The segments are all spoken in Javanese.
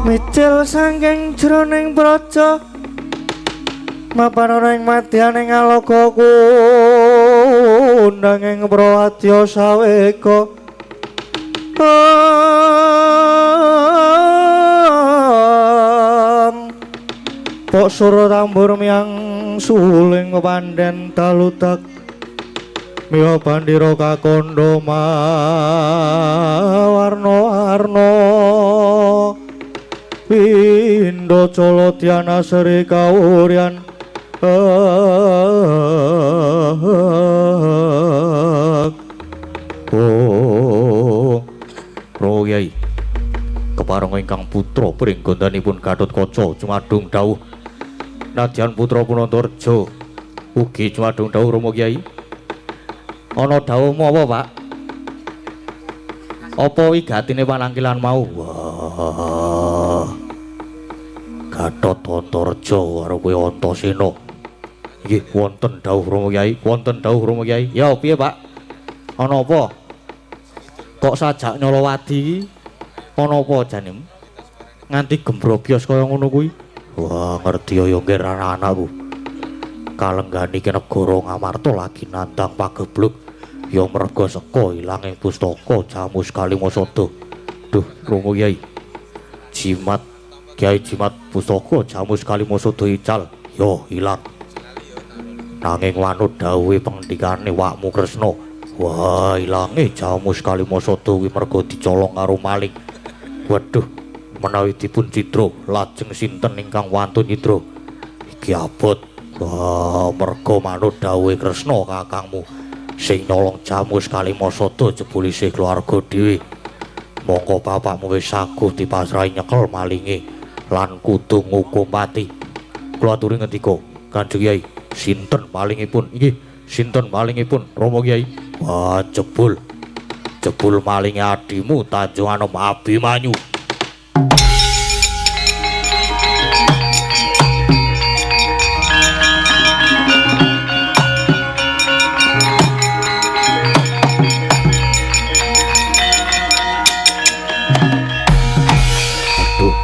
Micil sangking jroning praja mapan ora ing madyaning alagaku nanging prawadya saweka pok sura tambur miyang suling pandhen talutak miya bandira kakandha warna-warna Pindha Cala Dyana Sri Kawuryan Roh Yai kepareng ingkang putra pring gondanipun Gatotkaca cumadung dawuh nadyan putra Punantarja ugi cumadung dawuh Rama Kyai ana dawuhmu apa Pak apa wigatine panangkilan mau wah Gatotkaca karo kowe Antasena nggih wonten dawuh Rama Kyai wonten dawuh Rama Kyai ya piye Pak ana apa kok sajak Nyolowadi iki ana apa janem nganti gembrobyos kaya ngono kuwi wah ngerti ya nggih anakku kalenggani ki negara Ngamarta lagi nandang pagebluk ya merga seka ilanging pustaka Jamus Kalimasada duh Rama Kyai jimat Kyai jimat pustaka Jamus Kalimasada ical ya ilang nanging manut dawuhe pengendikane wakmu Kresna wah ilange Jamus Kalimasada kuwi merga dicolong karo maling waduh menawi dipun cidra lajeng sinten ingkang wantun nyidra iki abot wah merga manut dawuhe Kresna kakangmu sing nolong Jamus Kalimasada jebul isih keluarga dhewe mongko bapakmu wis saguh dipasrahi nyekel malinge lan kudu ngukum pati kula aturi ngendika Kanjeng Kyai sinten malingipun nggih sinten malingipun Rama Kyai wah jebul malinge adimu Tanjung Anom Abimanyu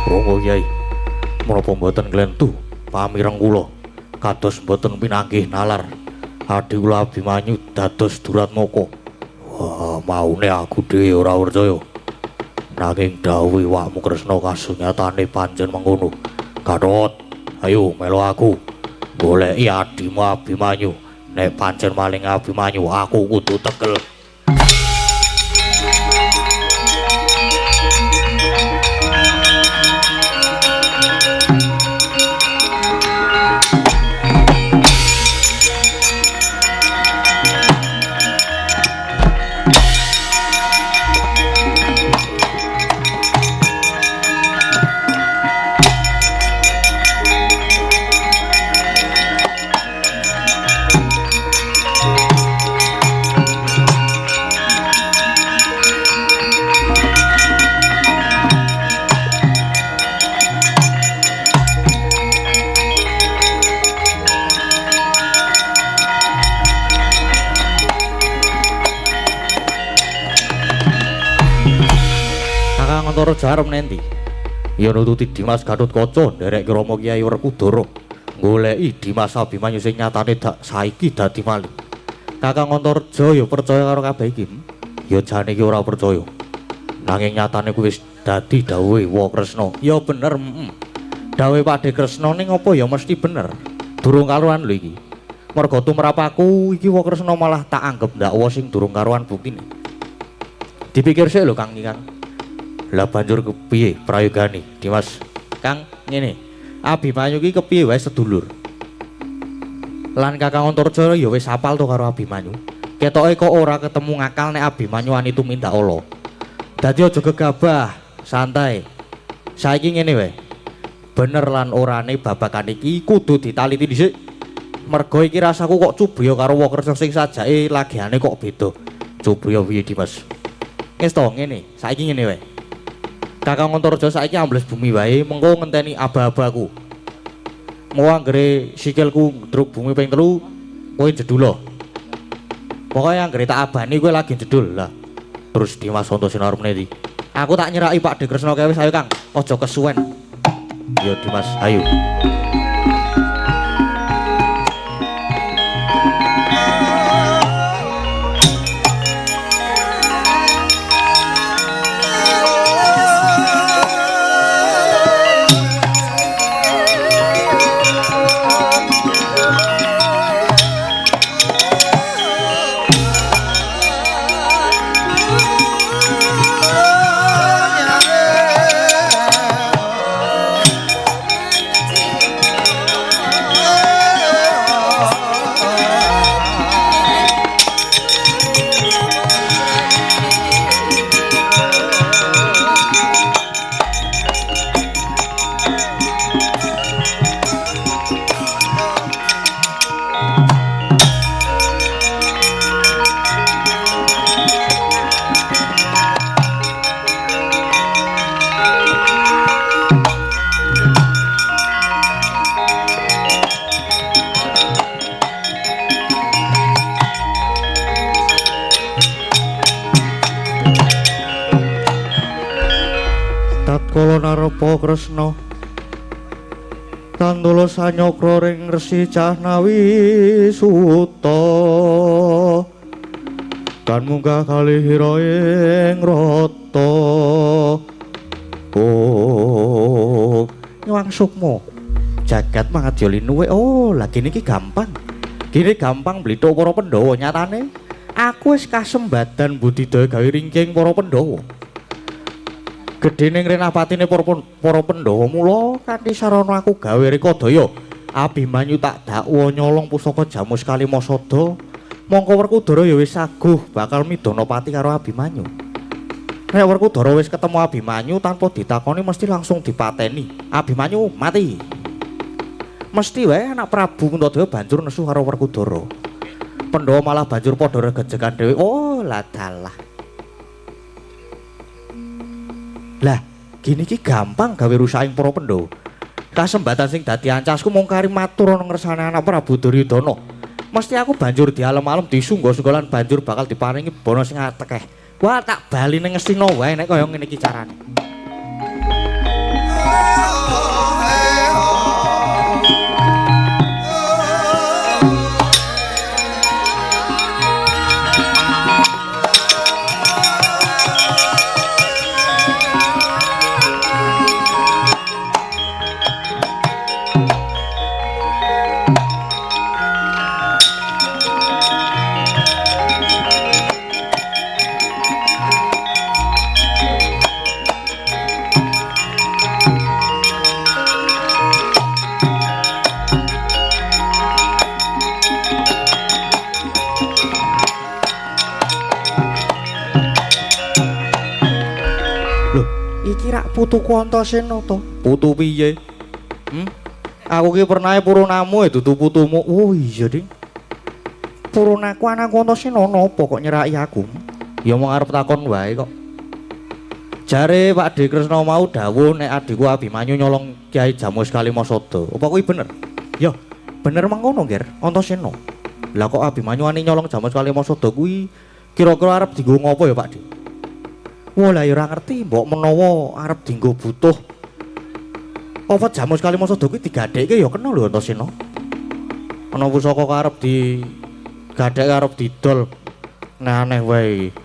Rama Kyai menapa mboten nglentu pamireng kula kados mboten pinanggih nalar adi kula Abimanyu dados Duratmaka wah maune aku dhewe ora percaya nanging dawuhe wakmu Kresna kasunyatane pancen mengkono Gatot ayo melu aku goleki adimu Abimanyu nek pancen maling Abimanyu aku kudu tekel Antaraja arep nendi ya nututi Dimas Gatotkaca nderek Rama Kyai Werkudara goleki Dimas Abimanyu sing nyatane saiki dadi maling Kakang Antaraja ya percaya karo kabeh iki ya jane iki ora percaya nanging nyatane kuwi wis dadi dawuhe Wa Kresna ya bener dawuhe Pakde Kresna ning apa ya mesti bener durung karuan lho iki merga tumrap aku iki Wa Kresna malah tak anggap ndakwa sing durung karuan buktine dipikir sik lho Kang Kang lah banjur kepiye prayogane Dimas Kang ngene Abimanyu ki kepiye wae sedulur lan Kakang Antaraja ya wis apal to karo Abimanyu ketoke kok ora ketemu ngakal nek Abimanyu wani tumindak ala dadi aja gegabah santai saiki ngene wae bener lan orane babakan iki kudu ditaliti dhisik merga iki rasaku kok cubriya karo Wa Kresna sing sajake lagiane kok beda cubriya piye Dimas wis to ngene saiki ngene wae Kakang Antaraja saiki ambles bumi wae mengko ngenteni aba-abaku mau anggere sikilku ndruk bumi ping 3 kowe jedul pokoke anggere tak abani kowe lagi jedul lah terus Dimas Antasena arep nendi Aku tak nyeraki Pak De Kresna kae wis ayo Kang. Aja kesuwen. Yo Dimas, ayo. Tatkala Narepa Kresna tandula sanyokra ring Resi Cahnawi Suta kan munggah kalihira ing rata nyuwang sukma jagat mangadya linuwe. Oh lagi niki gampang kene gampang blithuk para Pandhawa. Nyatane aku wis kasembadan budidaya gawe ringking para Pandhawa. Gedhening renapatine para Pandhawa mula kanthi sarana aku gawe rekadaya Abimanyu tak dakwa nyolong pusaka Jamus Kalimasada. Mongko Werkudara ya wis saguh bakal midana pati karo Abimanyu. Nek Werkudara wis ketemu Abimanyu tanpa ditakoni mesti langsung dipateni. Abimanyu mati. Mesti wae anak Prabu Kuntadewa banjur nesu karo Werkudara. Pandhawa malah banjur padha regejegan dhewe. Oh lah dalah. Lah, gini ki gampang gawe rusaking para Pandhawa. Kasembatan sing dadi ancasku mung kari matur ana ngersane anak Prabu Duryudana. Mesti aku banjur dialem-alem disungga-sunggolan banjur bakal diparingi bana sing akeh. Wah, tak bali ning Ngastina wae nek kaya ngene iki carane. Putuku Antasena to. Putu piye? Aku ki pernah Puranamu dudu putumu. Oh iya, Ding. Puranaku anakku Antasena napa kok nyeraki aku? Ya mung arep takon wae kok. Jare Pak De Kresna mau dawuh nek adikku Abimanyu nyolong Kyai Jamus Kalimasada. Apa kuwi bener? Ya, bener mangkono, Nger. Antasena. Lah kok Abimanyu ani nyolong Jamus Kalimasada kuwi kira-kira arep dienggo ngopo ya, Pak De? Wah lah ya ora ngerti mbok menawa arep dienggo butuh apa Jamus Kalimasada kuwi digadhekke ya kena lho Antasena. Ana pusaka arep digadhek arep didol. Nah aneh wae.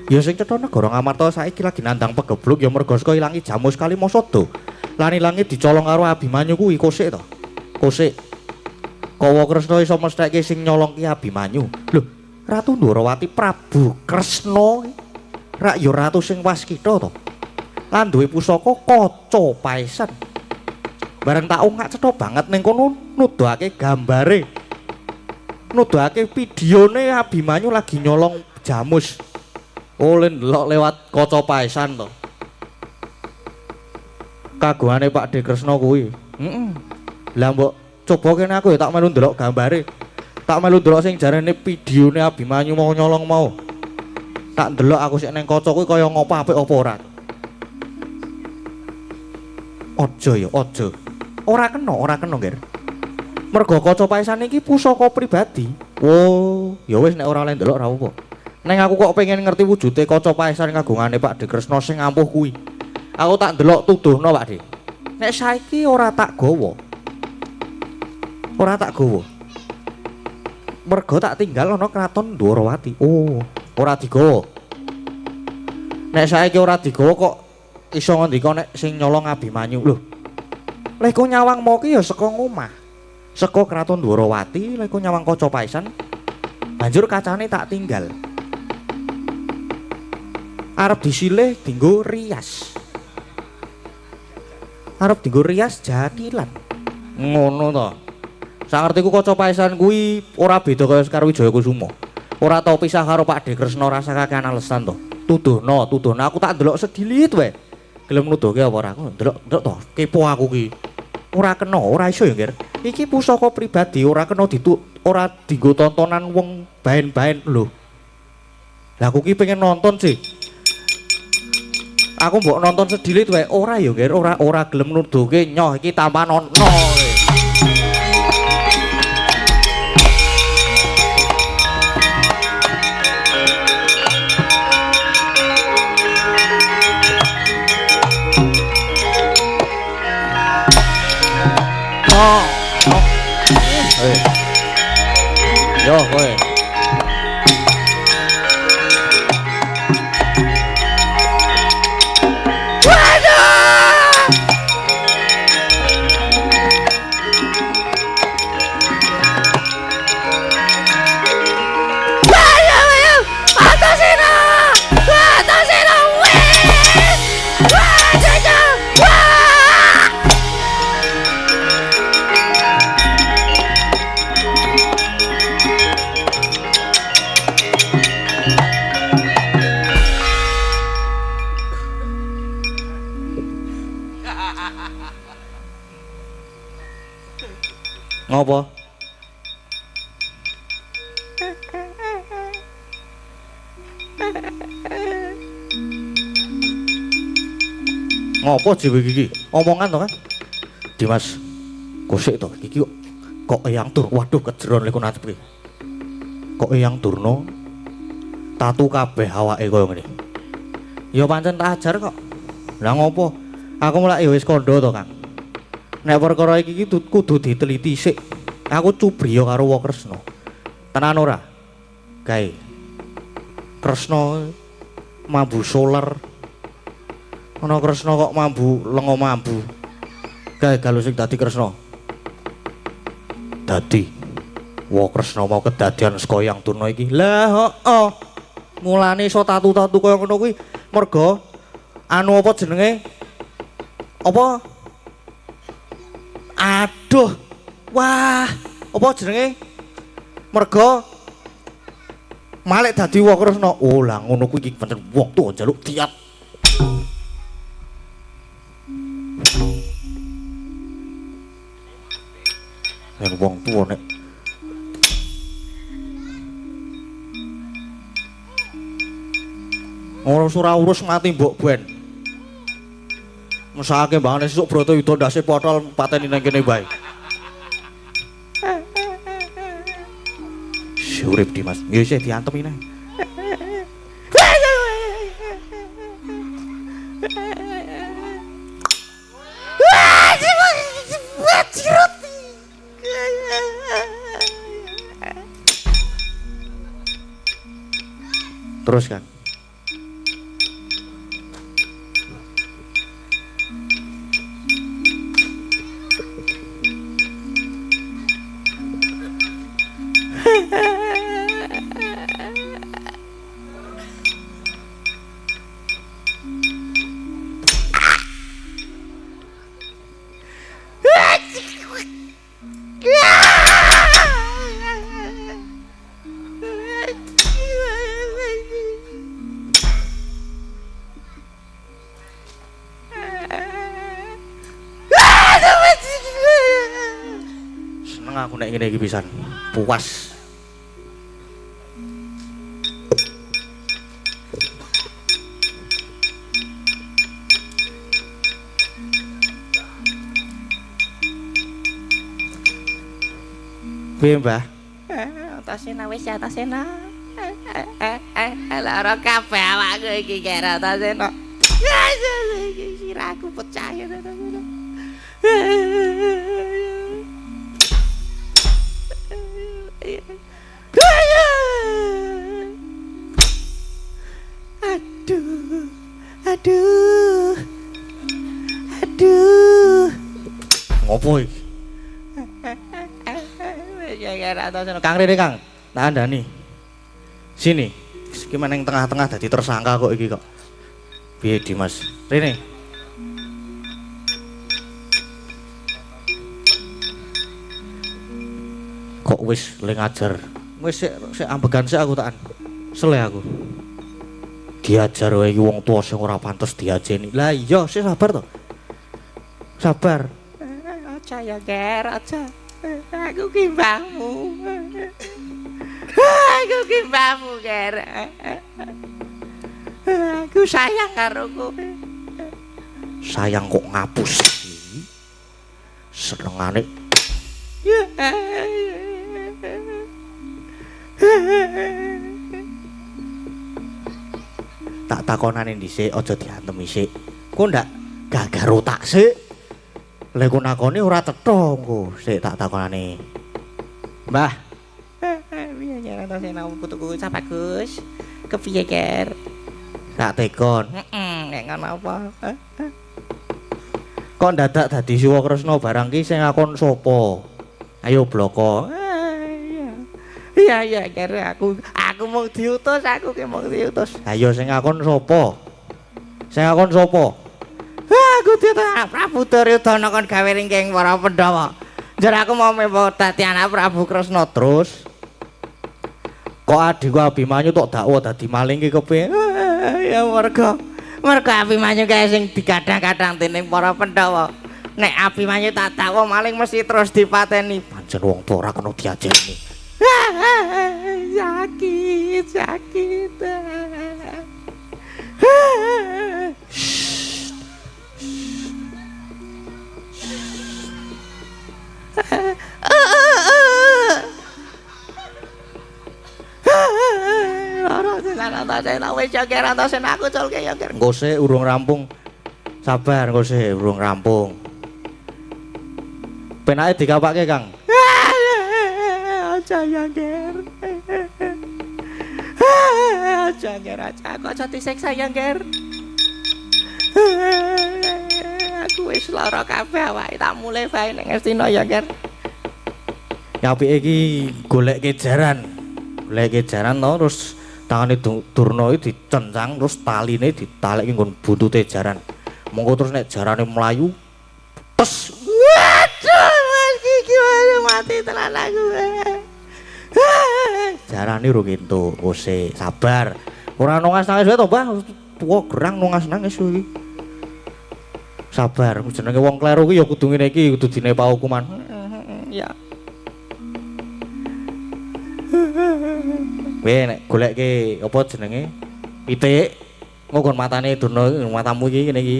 Ya sing cetha negara Ngamarta saiki lagi nandang pegebluk ya merga saka ilangi Jamus Kalimasada. Lan ilange dicolong karo Abimanyu kuwi kosik to. Kosik. Kawa Kresna iso mestheke sing nyolong ki Abimanyu. Lho, Ratu Ndwarawati Prabu Kresna rak ya ratu sing waskita to. Lan duwe pusaka kaca paesan. Bareng tak ungkak cetha banget ning kono nuduhake gambare. Nuduhake videone Abimanyu lagi nyolong Jamus. Oleh ndelok lewat kaca paesan to. Kagungane Pak De Kresna kuwi. Lah mbok coba kene aku ya tak melu ndelok gambare. Tak melu ndelok sing jarene videone Abimanyu mau nyolong mau. Tak ndelok aku sik ning kaca kuwi kaya ngopo apik apa ora. Aja ya, aja. Ora kena, Nger. Mergo kaca paesan iki pusaka pribadi. Oh, ya wis nek ora oleh ndelok ora apa. Neng aku kok pengen ngerti wujude kaca paesan kagungane Pak De Kresna sing ampuh kuwi. Aku tak ndelok tuduhno Pak De. Nek saiki ora tak gawa. Ora tak gawa. Mergo tak tinggal ana kraton Dwarawati. Oh, ora digawa. Nek saiki ora digawa kok iso ngendika nek sing nyolong Abimanyu. Lho. Leko nyawang mau ki ya saka ngomah. Saka kraton Dwarawati, leko nyawang kaca paesan. Banjur kacane tak tinggal. Arep disilih dienggo rias. Arep dienggo rias jatilan. Ngono to. Sangertiku kaca paesan kuwi ora beda kaya karo Wijaya Kusuma. Ora tau pisah karo Pak De Kresna rasa kakean alesan to. Tuduhno aku tak ndelok sedilit wae. Gelem nuduhke apa ora aku ndelok to. Kepo aku ki. Ora kena, ora iso ya, Ngger. Iki pusaka pribadi ora kena ora dienggo tontonan wong baen-baen lho. Lah aku ki pengen nonton sih. Aku mbok nonton sedilit wae ora ya Ngger, ora gelem nuduhke nyoh iki tanpa nonton. Yo, kowe. Ngopo? Ngopo dhewe iki? Omongan to kan? Dimas. Gosek to iki kok eyang tur. Waduh kejeron lek natep. Kok eyang turno tatu kabeh awake koyo ngene. Ya pancen tak ajar kok. Lah ngopo? Aku mulai wis kandha to, Kang. Nek perkara iki kudu diteliti sik. Aku cubriya karo wong Kresna. Tenan ora? Gae. Kresna mambu solar. Ana Kresna kok mambu lenga mambu. Gae galu sing dadi Kresna. Dadi wong Kresna mau kedadian saka yang turna iki. Lah heeh. Mulane iso tatu-tatu kaya ngono kuwi merga anu apa jenenge? Apa? Aduh, wah, apa jenenge? Merga Malik dadi wong Kresna. Oh, lah ngono kuwi iki pancen wong tuwa njaluk diat. Yen wong tuwa nek ora urus mati mbok ben. Mesake mbangane sesuk Bratayuda ndase potol pateni nang kene bae. Urip Dimas. Ya isih diantem ini. Terus kan. Aku nek ngene iki pisan puas. Piye, Mbah? Tasena wis ya tasena. lara kabeh awakku iki kira ta Sena. Iki sirahku pecah ya ta Sena. Aduh. Aduh. Aduh. Ngopo iki? Ya kira ta Sena. Kang rene Kang, tak andani. Sini. Iki meneng tengah-tengah dadi tersangka kok iki kok. Piye Dimas? Rene. Kok wis le ngajar. Wis sik ambegan sik aku takan. Sele aku. Diajar wae iki wong tuwa sing ora pantes diajeni. Lah iya, sik sabar to. Sabar. Aja ya Ger, aja. Aku ki mbahmu. Aku ki mbahmu Ger. Aku sayang karo kowe. Sayang kok ngapus iki. Senengane tak takonane dhisik aja diantem isik. Kok ndak gagar otak sik. Lek kok nakoni ora cetha engko. Sik tak takonane. Mbah, Piye Ger ta sing putuku sapa Gus? Kepiye Ger? tak tekon. Nek ngono apa? Kok ndadak dadi Siwa Kresna barang ki sing ngakon sapa? Ayo bloko. Iya Ger, aku mau diutus, aku ki mau diutus. Ayo sing ngakon sapa? Sing ngakon sapa? Aku diutus Prabu Duryudana kon gawe ringking para Pandhawa. Jar aku mau membawa dadi anak Prabu Kresna Terus kok adikku Abimanyu tok dakwa dadi maling ki kepiye? ya mergo Abimanyu kae sing digadang-gadang dening para Pandhawa. Nek Abimanyu tak dakwa maling mesti terus dipateni. Pancen wong tuwa ora kena diajeni. Sakit. Engko sik urung rampung. Sabar engko sik urung rampung. Penake dikapake, Kang. Aja ya Ger. Aja Ger, aku aja disiksa ya Ger. Aku wis lara kabeh awake tak mulai bae ning Astina ya Ger. Apike iki goleke jaran. Goleke jaran to terus tangane Durna iki dicencang terus taline ditalekke nggon buntute jaran. Monggo terus nek jarane mlayu tes. Waduh, iki mati tenan aku. Jarane ro entuk. Ose sabar. Ora nangis-nangis wae to, Mbah. Tuwa gerang nangis-nangis iki. Sabar, jenenge wong kleru ki ya kudu ngene iki, kudu dinepa hukuman. Ya. Weh nek golekke apa jenenge? Pitik. Nggon matane Durna iki, matamu iki ngene iki.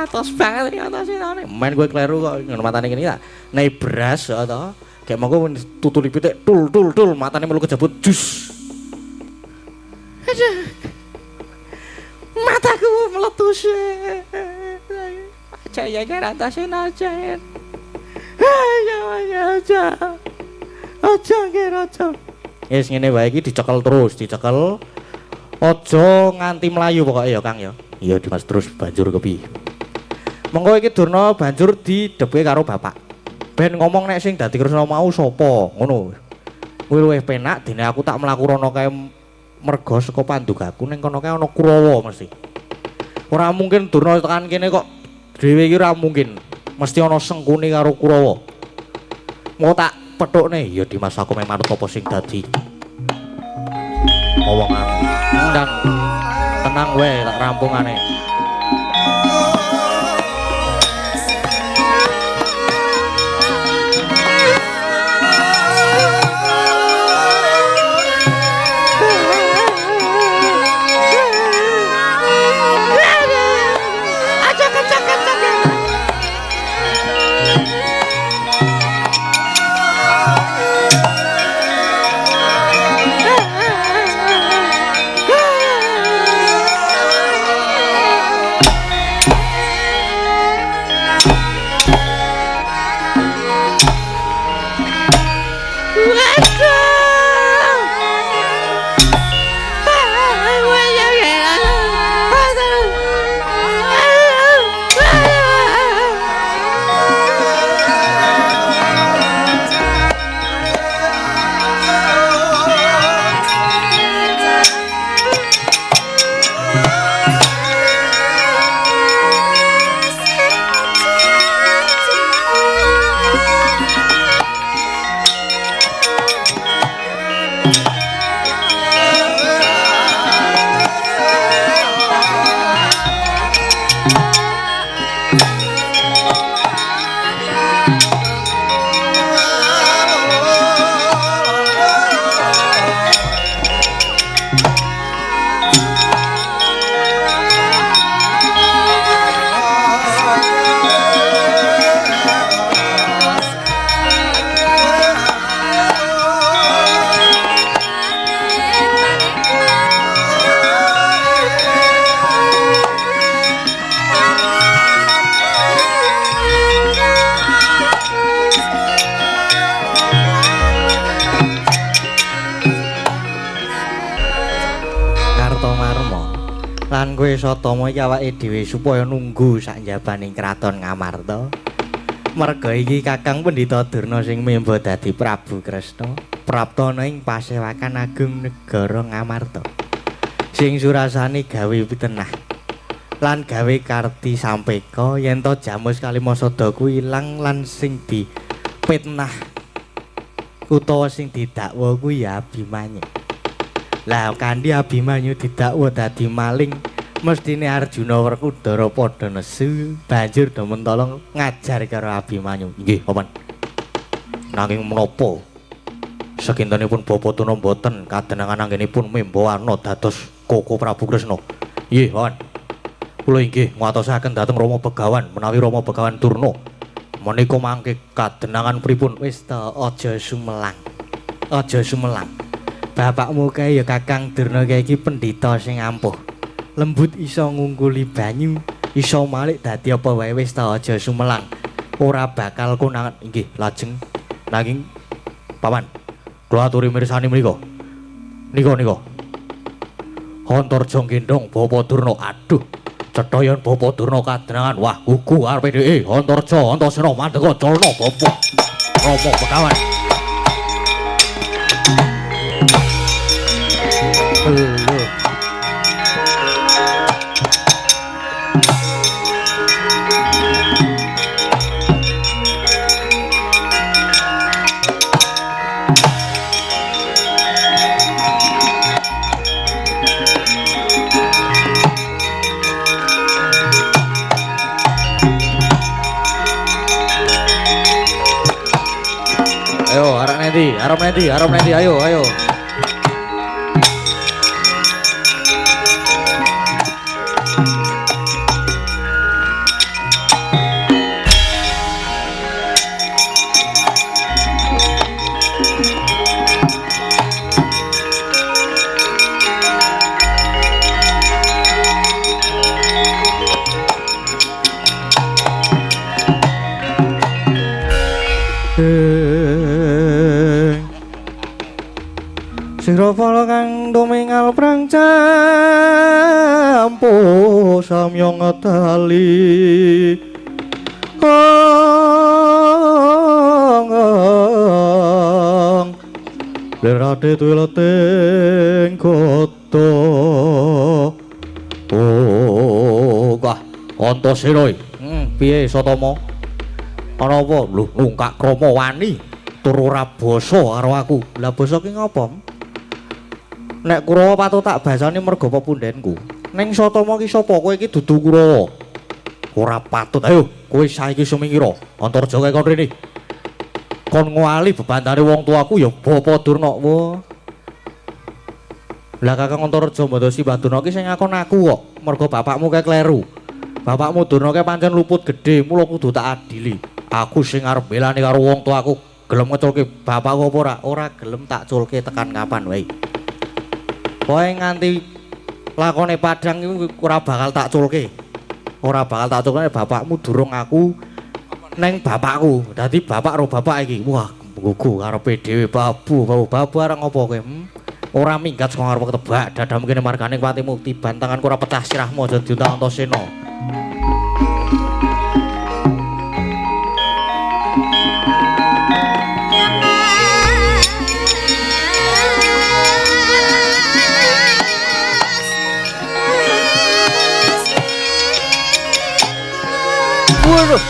Atos banget iki atosane. Men kowe kleru kok nggon matane kene tak. Nek beras to. Kayak monggo tutuli pitik tul matane melu kejabut jus. Aduh. Mataku meletus. Aja ya kira tasen aja. Aja. Aja kira aja. Wis ngene wae iki dicekel terus, dicekel. Aja nganti mlayu pokoke ya Kang ya. Iya Dimas terus banjur kepiye? Mengko iki Durna banjur didhebke karo bapak. Ben ngomong nek sing dadi Kresna mau sapa, ngono. Kuwi luwih penak dene aku tak mlaku rono kae merga saka pandugaku ning kono kae ana Kurawa mesti. Ora mungkin Durna tekan kene kok dhewe iki ora mungkin. Mesti ana sengkune karo Kurawa. Mau tak pethukne ya Dimas aku memang apa sing dadi omongan. Ndang tenang wae tak rampungane. Satama iki awake dhewe supaya nunggu sak njabaning kraton Ngamarta. Merga iki Kakang Pendhita Durna sing memba dadi Prabu Kresna, praptana ing Pasewakan Agung Negara Ngamarta. Sing surasane gawe pitenah lan gawe karti sampeka yen to Jamus Kalimasada kuwi ilang lan sing dipitnah utawa sing didakwa kuwi ya Abimanyu. Lah kanthi Abimanyu didakwa dadi maling, mestine Arjuna Werkudara padha nesu banjur demen tolong ngajar karo Abimanyu. Nggih, Paman. Nanging menapa sakintenipun Bapa Tuna mboten kadenangan anggenipun membawana dados Koko Prabu Kresna. Nggih, Paman. Kula inggih ngatosaken dhateng Rama Begawan menawi Rama Begawan Durna menika mangke kadenangan pripun wis ta aja sumelang. Aja sumelang. Bapakmu kae ya Kakang Durna kae iki pendhita sing ampuh. Lembut iso ngungkuli banyu, iso malik dadi apa wae wis ta aja sumelang. Ora bakal konangan inggih lajeng nanging Paman. Kula aturi mirsani mriku. Nika. Antarja gendong Bapa Durna. Aduh. Cethayan Bapa Durna kadenangan. Wah, gugu arepe dhek. Antarja Antasena mandhega calana Bapa Rama Begawan. Arep nanti, ayo. Sirapala kang tumingal prang campo samya ngetali lerate tuleteng kota kah Antasena piye Satama ana apa lho nungkak krama wani tur ora basa karo aku lah basa ki ngopo nek Kurawa patut tak basani merga pepundhenku. Ning Satama ki sapa? Kowe iki dudu Kurawa. Ora patut. Ayo, kowe saiki sumingkira. Antarja kae kon rene. Kon ngwali bebantare wong tuaku ya Bapa Durna. Wah. Lah Kakang Antarja mbodosi Mbah Durna ki sing ngakon aku kok. Merga bapakmu kae kleru. Bapakmu Durna kae pancen luput gedhe, mula kudu tak adili. Aku sing arep belani karo wong tuaku. Gelem ngeculke bapakku apa ora? Ora gelem tak culke tekan kapan wae. Kowe nganti lakone padang iku ora bakal tak culke. Ora bakal tak culke bapakmu durung aku neng bapakku. Dadi bapak karo bapak iki. Wah, gugu karepe dhewe babu arek ngopo kowe? Ora minggat saka ngarep ketebak. Dadamu kene margane patimu tiban tanganku ora pecah sirahmu aja diuntang Antasena. Waduh.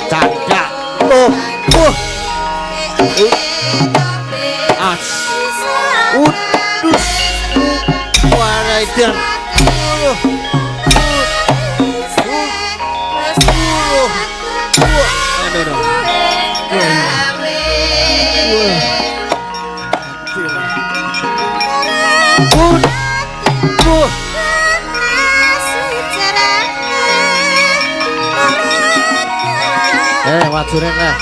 Cadak. As. Udus. Waraidan. Wajurin lah.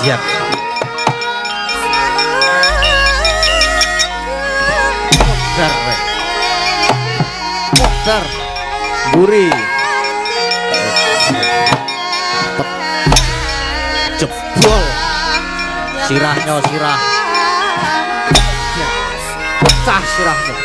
Siap. Mukhtar Buri jebol sirahnya pecah sirahnya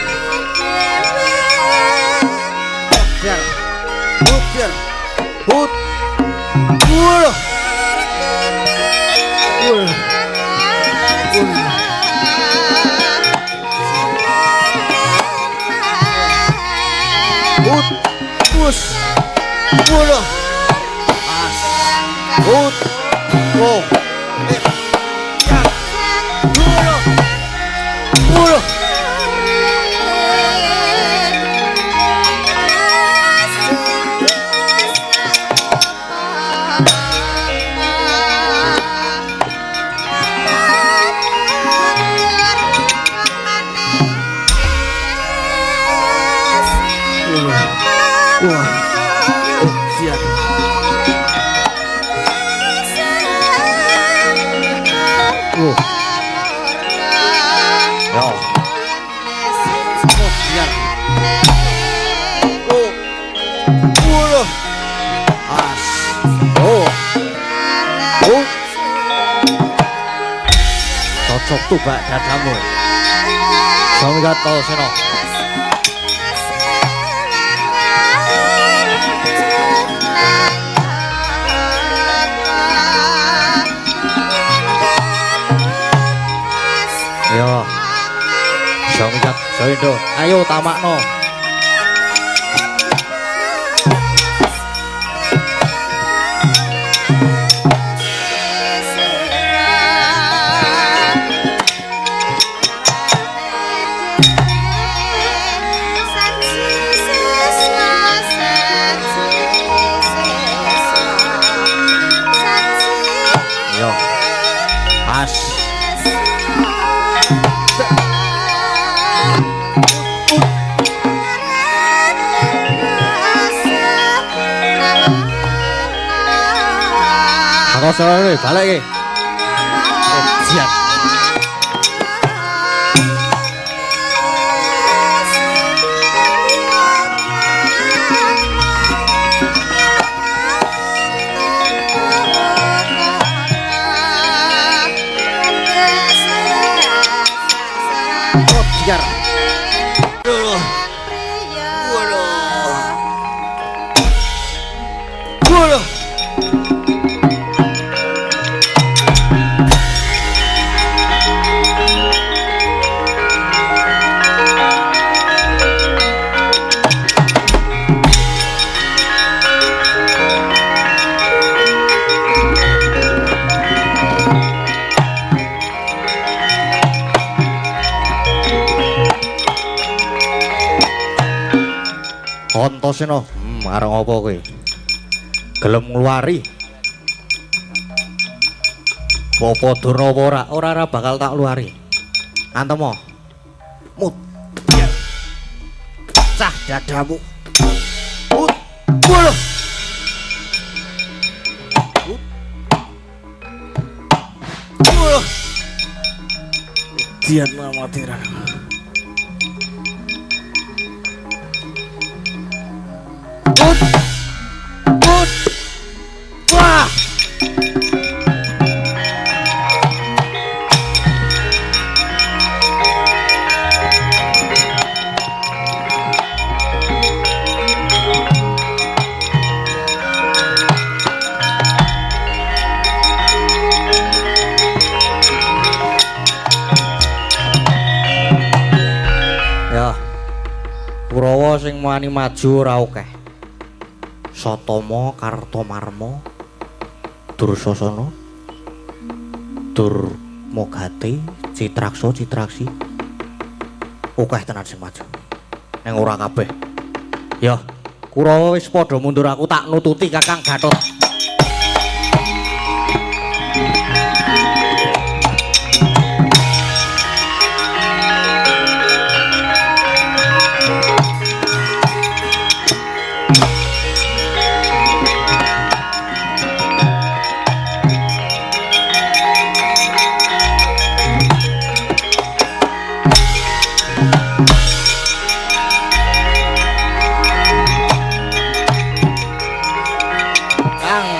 cocok tuh Mbak dadamu. Suami kata seno. Yo. Suami kata Soindo, ayo tamakno. Aku sore balik iki. Siap. Biar. Antasena, arep apa kowe? Gelem ngluari. Apa durna apa ora bakal tak luari. Antemo. Mut. Cah dadamu. Mut. Wolo. Wolo. Dian mati ra. Mut. Mut. Wah. Kurawa sing wani maju ora akeh. Satama, Kartamarma, Dursasana, Durmagati, Citraksa, Citraksi. Akeh tenan sing maju. Ning ora kabeh. Ya, Kurawa wis padha mundur aku tak nututi Kakang Gatot.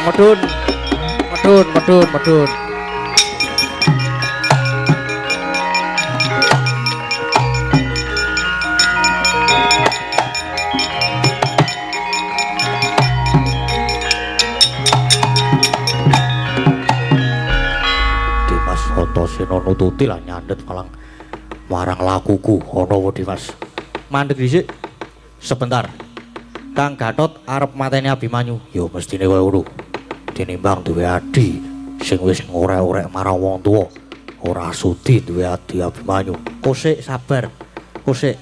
Medun. Dimas Antasena nututi lah nyandet malang marang lakuku ana wae Dimas. Mandeg dhisik. Sebentar. Kang Gatot arep mateni Abimanyu. Ya mestine wae ngono. Tinimbang duwe adi sing wis ngorek-orek marang wong tuwa ora sudi duwe adi Abimanyu. Kosik sabar. Kosik.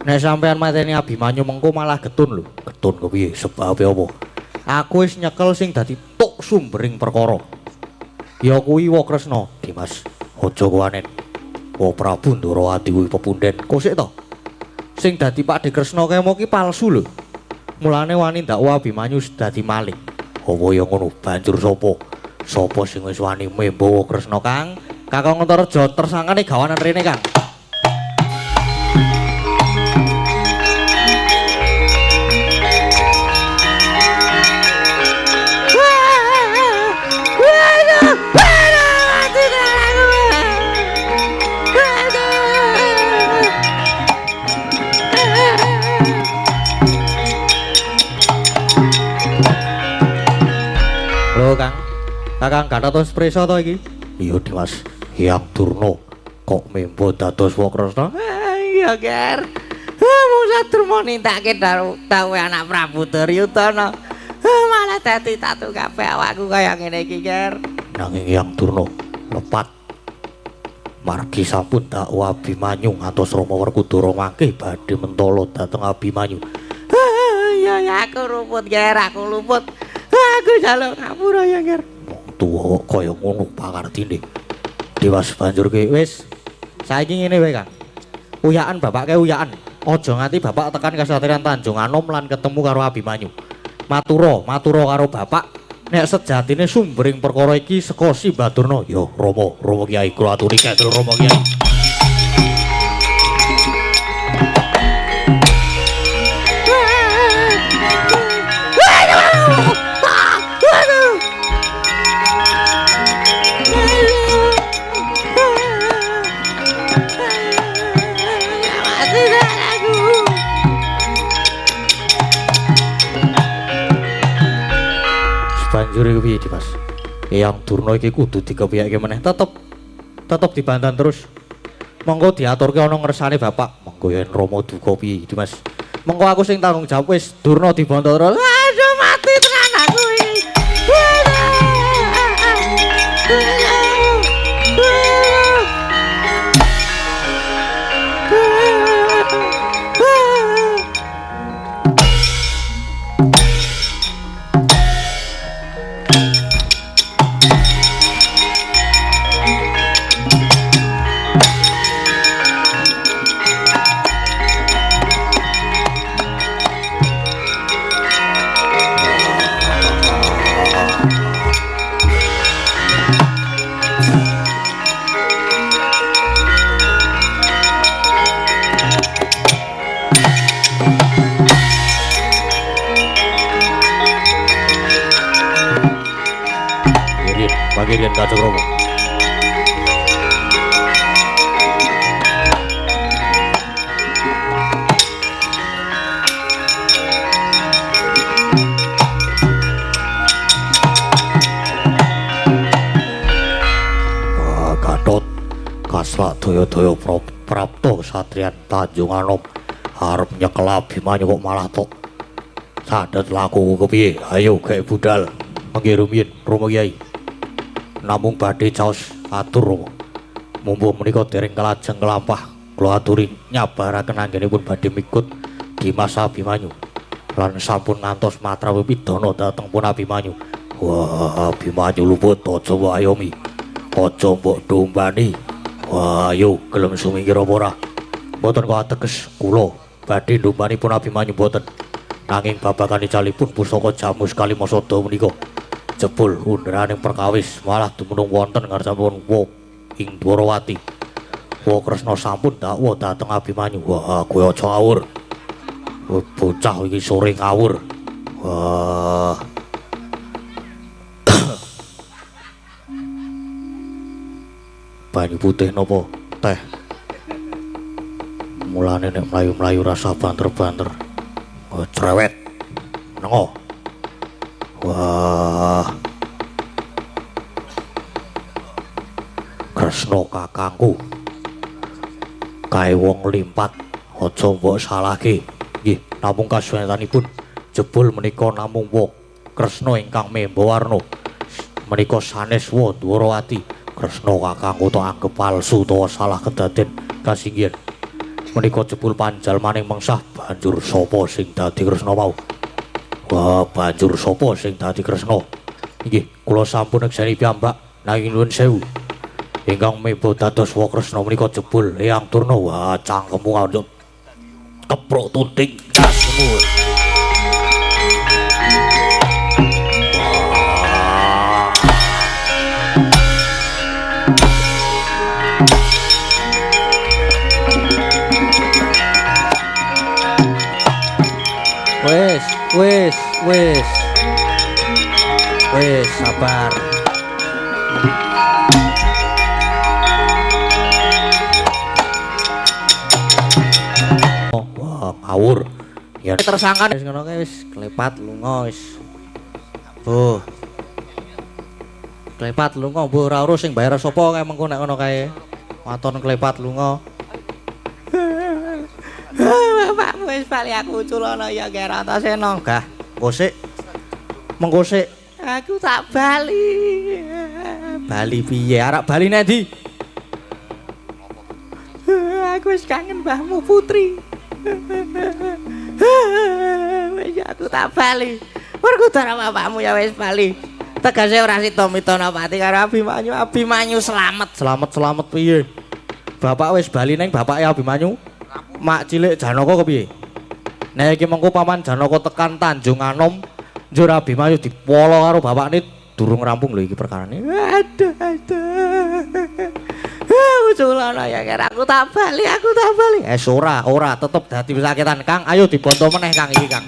Nek sampean mateni Abimanyu mengko malah getun lho. Getun kepiye? Sebabe apa? Aku wis nyekel sing dadi tuk sumbering perkara. Ya kuwi wa Kresna, Dimas. Aja kuwanen. Wa Prabu Ndarawati kuwi pepunden. Kosik to? Sing dadi Pakde Kresna kemo ki palsu lho. Mulane wani ndakwa Abimanyu dadi maling. Apa ya ngono banjur sapa? Sapa sing wis wani membawa Kresna Kang? Kakang Antareja tersangkane gawanan rene Kang. Kakang Gatot wis prisa to iki? Iya, Dimas. Hyang Durna kok membo dados Wakresna? Iya, Ger. Mung Sadurma nintake dawuh anak Prabu Duryudana. Malah dadi tatu kabeh awakku kaya ngene iki, Ger. Nanging Hyang Durna lepat margi sampun dakwa Abimanyu ngantos Rama Werkudara mangke badhe mentala dhateng Abimanyu. Iya, aku luput, Ger, aku luput. Aku jaluk ngapura ya, Ger. Tuwa kaya ngono pangartine. Dimas banjur ki wis saiki ngene wae Kang. Uyakan bapake uyakan. Aja nganti bapak tekan Kasatriyan Tanjung Anom lan ketemu karo Abimanyu. Matura karo bapak nek sejatine sumbering perkara iki saka Simbadurna. Ya Rama Kyai kula aturi katur Rama Kyai. Banjur iki piye, Dimas? Hyang Durna iki kudu dikepiyake meneh tetep dibantan terus. Monggo diaturke ana ngersane bapak. Monggo yen Rama duka piye, Dimas? Monggo aku sing tanggung jawab wis Durna dibantu terus. Aduh mati tenan aku iki. kirian Kanjeng Rama. Wah, Gatot Kasla Daya-daya prapta satriyan Tanjung Anom arep nyekel Abimanyu kok malah tok sadet laku kepiye. Ayo gawe budal mangke rumiyin Rama Kyai namung badhe caos atur Rama. Mumpung menika dereng kelajeng kelampah kula aturi nyabaraken anggenipun badhe mikut Dimas Abimanyu lan sampun ngantos matra pipidana dhateng pun Abimanyu. Wah, Abimanyu luput aja mbok ayomi, aja mbok dombani. Wah, ayo gelem sumingkir apa ora? Mboten kok ateges kula badhe ndombani pun Abimanyu mboten. Nanging babakan icalipun pusaka jamus Kalimasada menika jebul underaning perkawis malah dumunung wonten ngarsanipun Wa ing Dwarawati. Wa Kresna sampun dakwa dhateng Abimanyu. Wah, kowe aja ngawur. Bocah iki sore ngawur. Wah. Banyu putih napa teh? Mulane nek mlayu-mlayu rasa banter-banter. Cerewet. Menengo. Wah. Kresna kakangku. Kae wong limpat aja mbok salahke. Nggih, namung kasuwentanipun jebul menika namung Wa Kresna ingkang memba warna. Menika sanes Wa Dwarawati. Kresna kakangku tok anggep palsu utawa salah kedaden kasinggihan. Menika jebul panjalmaning mengsah banjur sapa sing dadi Kresna mau? Wah, banjur sapa sing dadi Kresna? Inggih, kula sampun nekseni piyambak nanging nuwun sewu. Ingkang meba dados Wa Kresna menika jebul Eyang Turna. Wah, cangkemmu kandhut keprok tunting casmu. Wes, sabar. Wah, ngawur. Ya tersangka wis ngono kae wis klepat lunga wis. Bu. Klepat lunga, Bu, ora urus sing bayar sapa kae mengko nek ngono kae. Waton klepat lunga. Bapakmu wis bali aku culana ya Keratasena. Gah, ngosik. Mengkosik. Aku tak bali. Bali piye? Arek bali nek ndi? Aku wis kangen mbahmu Putri. Wis aku tak bali. Mergo dara bapakmu ya wis bali. Tegese ora sita-mitana pati karo Abimanyu. Abimanyu slamet. Selamat piye? Bapak wis bali ning bapake Abimanyu. Mak cilik Janaka kepiye? Nek iki mengko paman Janaka tekan Tanjung Anom, njur Abimanyu dipolo karo bapakne durung rampung lho iki perkarane. Aduh. Culana ya kira aku tak bali. Ora, tetep dadi pesakitan Kang. Ayo dibonto meneh Kang iki Kang.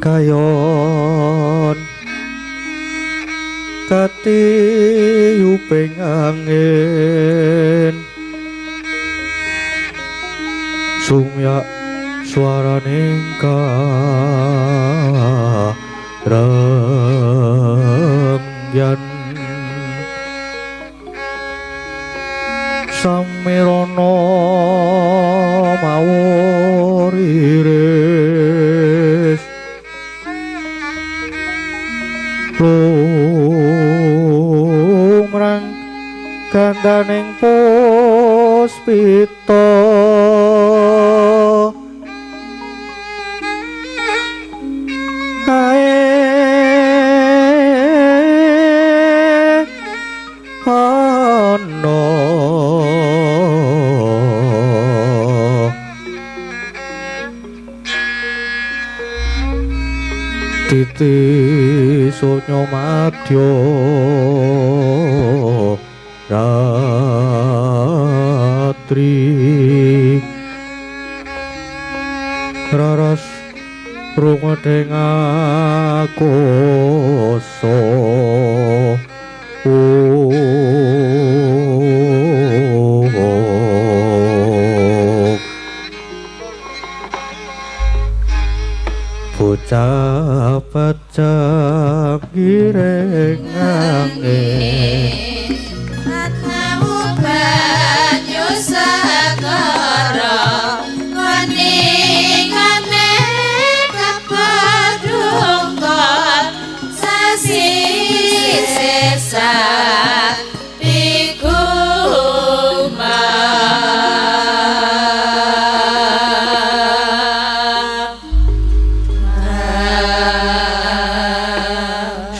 kayon katiuping angin sumyak swaraning karengyan samirana mawur iris lumrang gandaning puspita kae ana titi sonya madya ratri raras rumedeng akoso bocah pacak gireng angin Atnamu banyu segara Kuningane kapadungkot Sasi sesa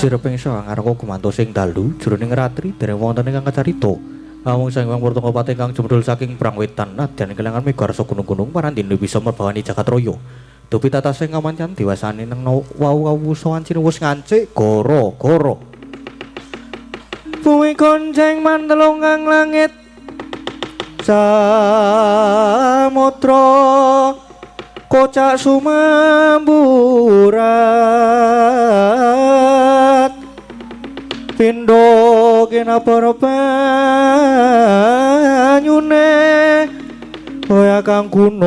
sireping sangarengku gumantos sing dalu jroning ratri dereng wonten ingkang kacarita amung sang Hyang Pratajapati ingkang jembrul saking prangwetan nadyan kelangan megarsa gunung-gunung parandene bisa merbawani jagat raya dupi tatasing ngamancan diwasani nang wau wusoan wis ngancik goro-goro bumi gonceng mantelung kang langit samudra kocak sumamburat pindho kinapara banyune kaya kang gunung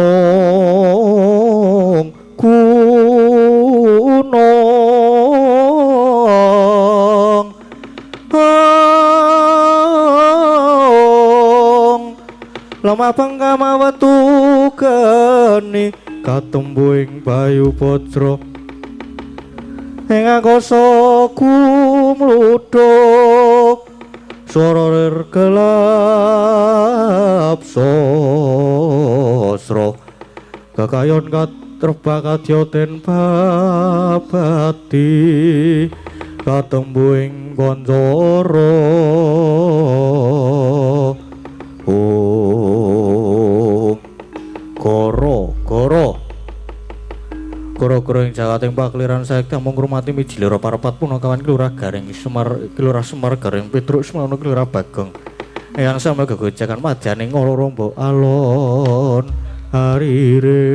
lemah pengkama wetu geni katembuing bayu putra ing angkasa kumluduk swara lir gelap sasra kekayon katrebak kadya den babati katembuing koncara Goro-goro ing Jawating Pakliran Sekti mung ngurmati miji loro parepat punakawan Kelurah Garing Kelurah Semar Garing Petruk Semono Kelurah Bagong eyang sama gegojakan madyaning ngoro-rombo alon harire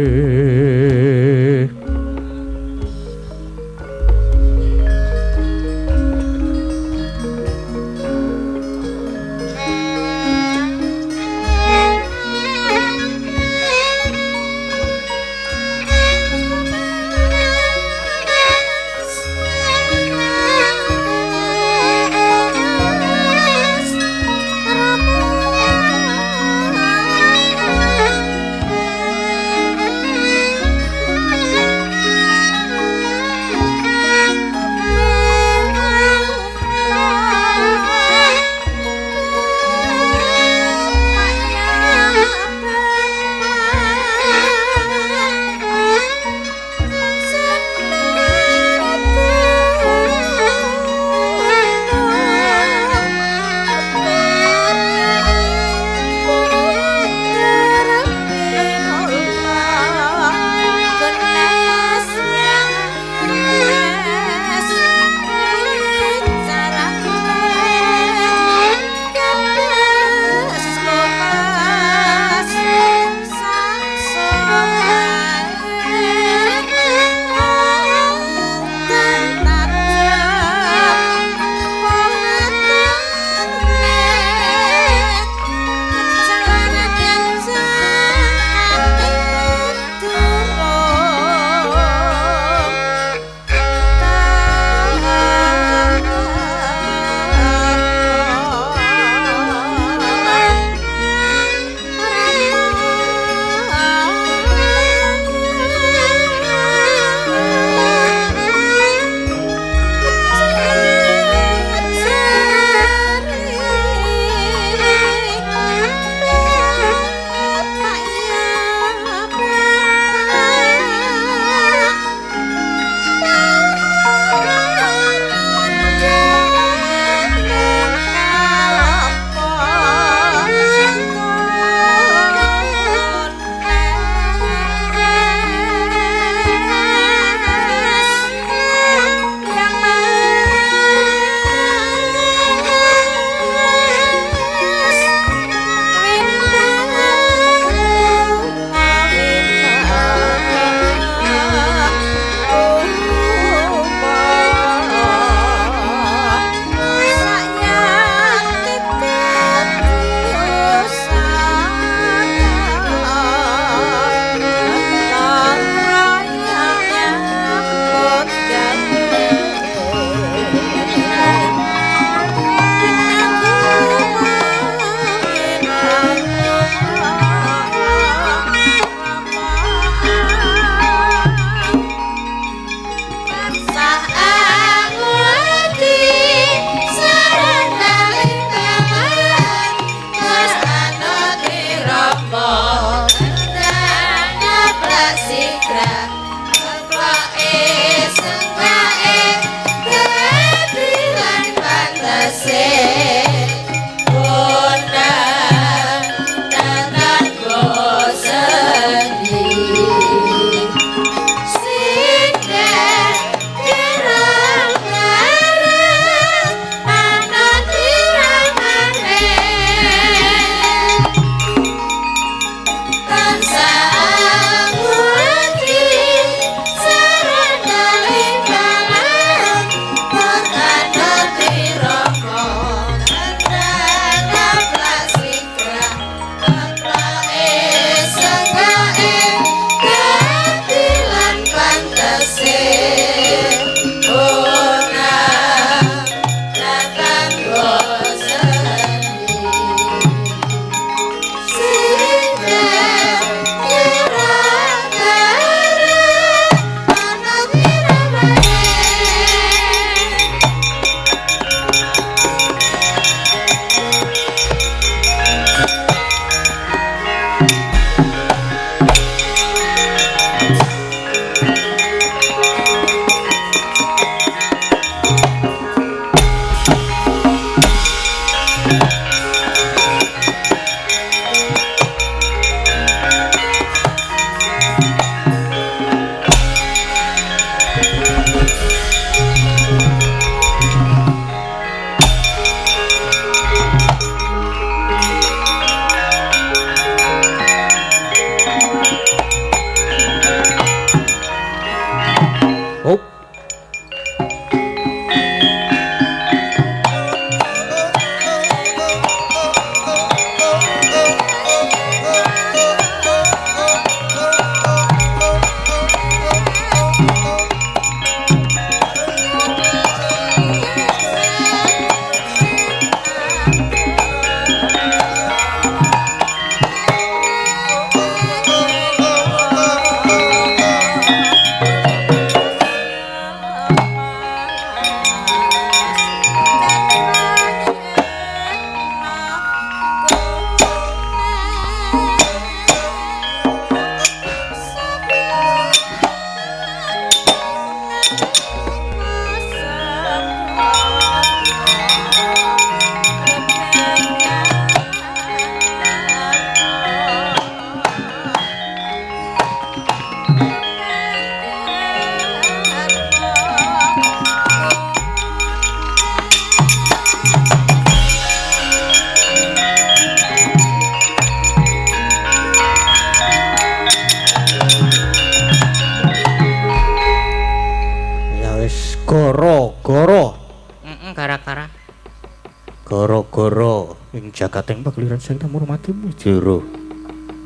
jagating pakliran sing tamur matimu jero.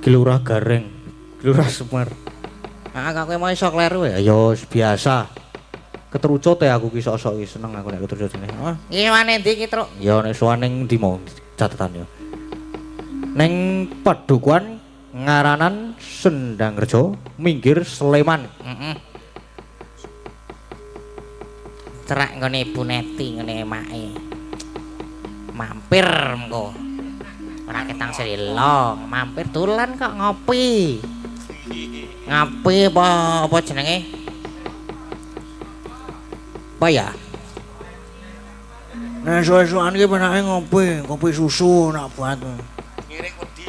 Kilurah Gareng, Kilurah Semar. Ah kok kowe mau iso kleru ya? Ya biasa. Ketrucut ya aku ki sok-sok seneng aku nek ketrucut ini. Oh, iki wane ndi iki, Truk? Ya nek suwaning ndi mau catetan ya. Ning Padukuhan ngaranan Sendangreja, minggir Sleman. Heeh. Cerak nggone Ibu Neti ngene emake. Mampir engko. Ora ketang selong, mampir tulan kok ngopi. Ngopi apa jenenge? Apa ya? Nah, suwe-suwean iki penake ngopi, kopi susu nak buat. Ngiring wedi.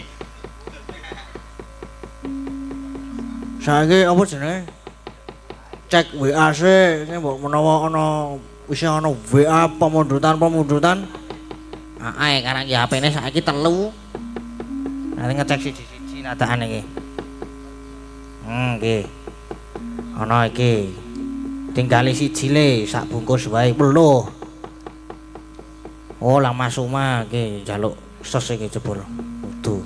Saiki apa jenenge? Cek WA sih, ini mbok menawa ana wis ana WA pemundutan. Ae karang iki HP-ne saiki 3. Nanti ngecek siji-siji nadaan iki. Nggih. Ana iki. Tinggali siji le sak bungkus wae 10. Oh, lah Mas Uma iki njaluk sos iki jebul. Kudu.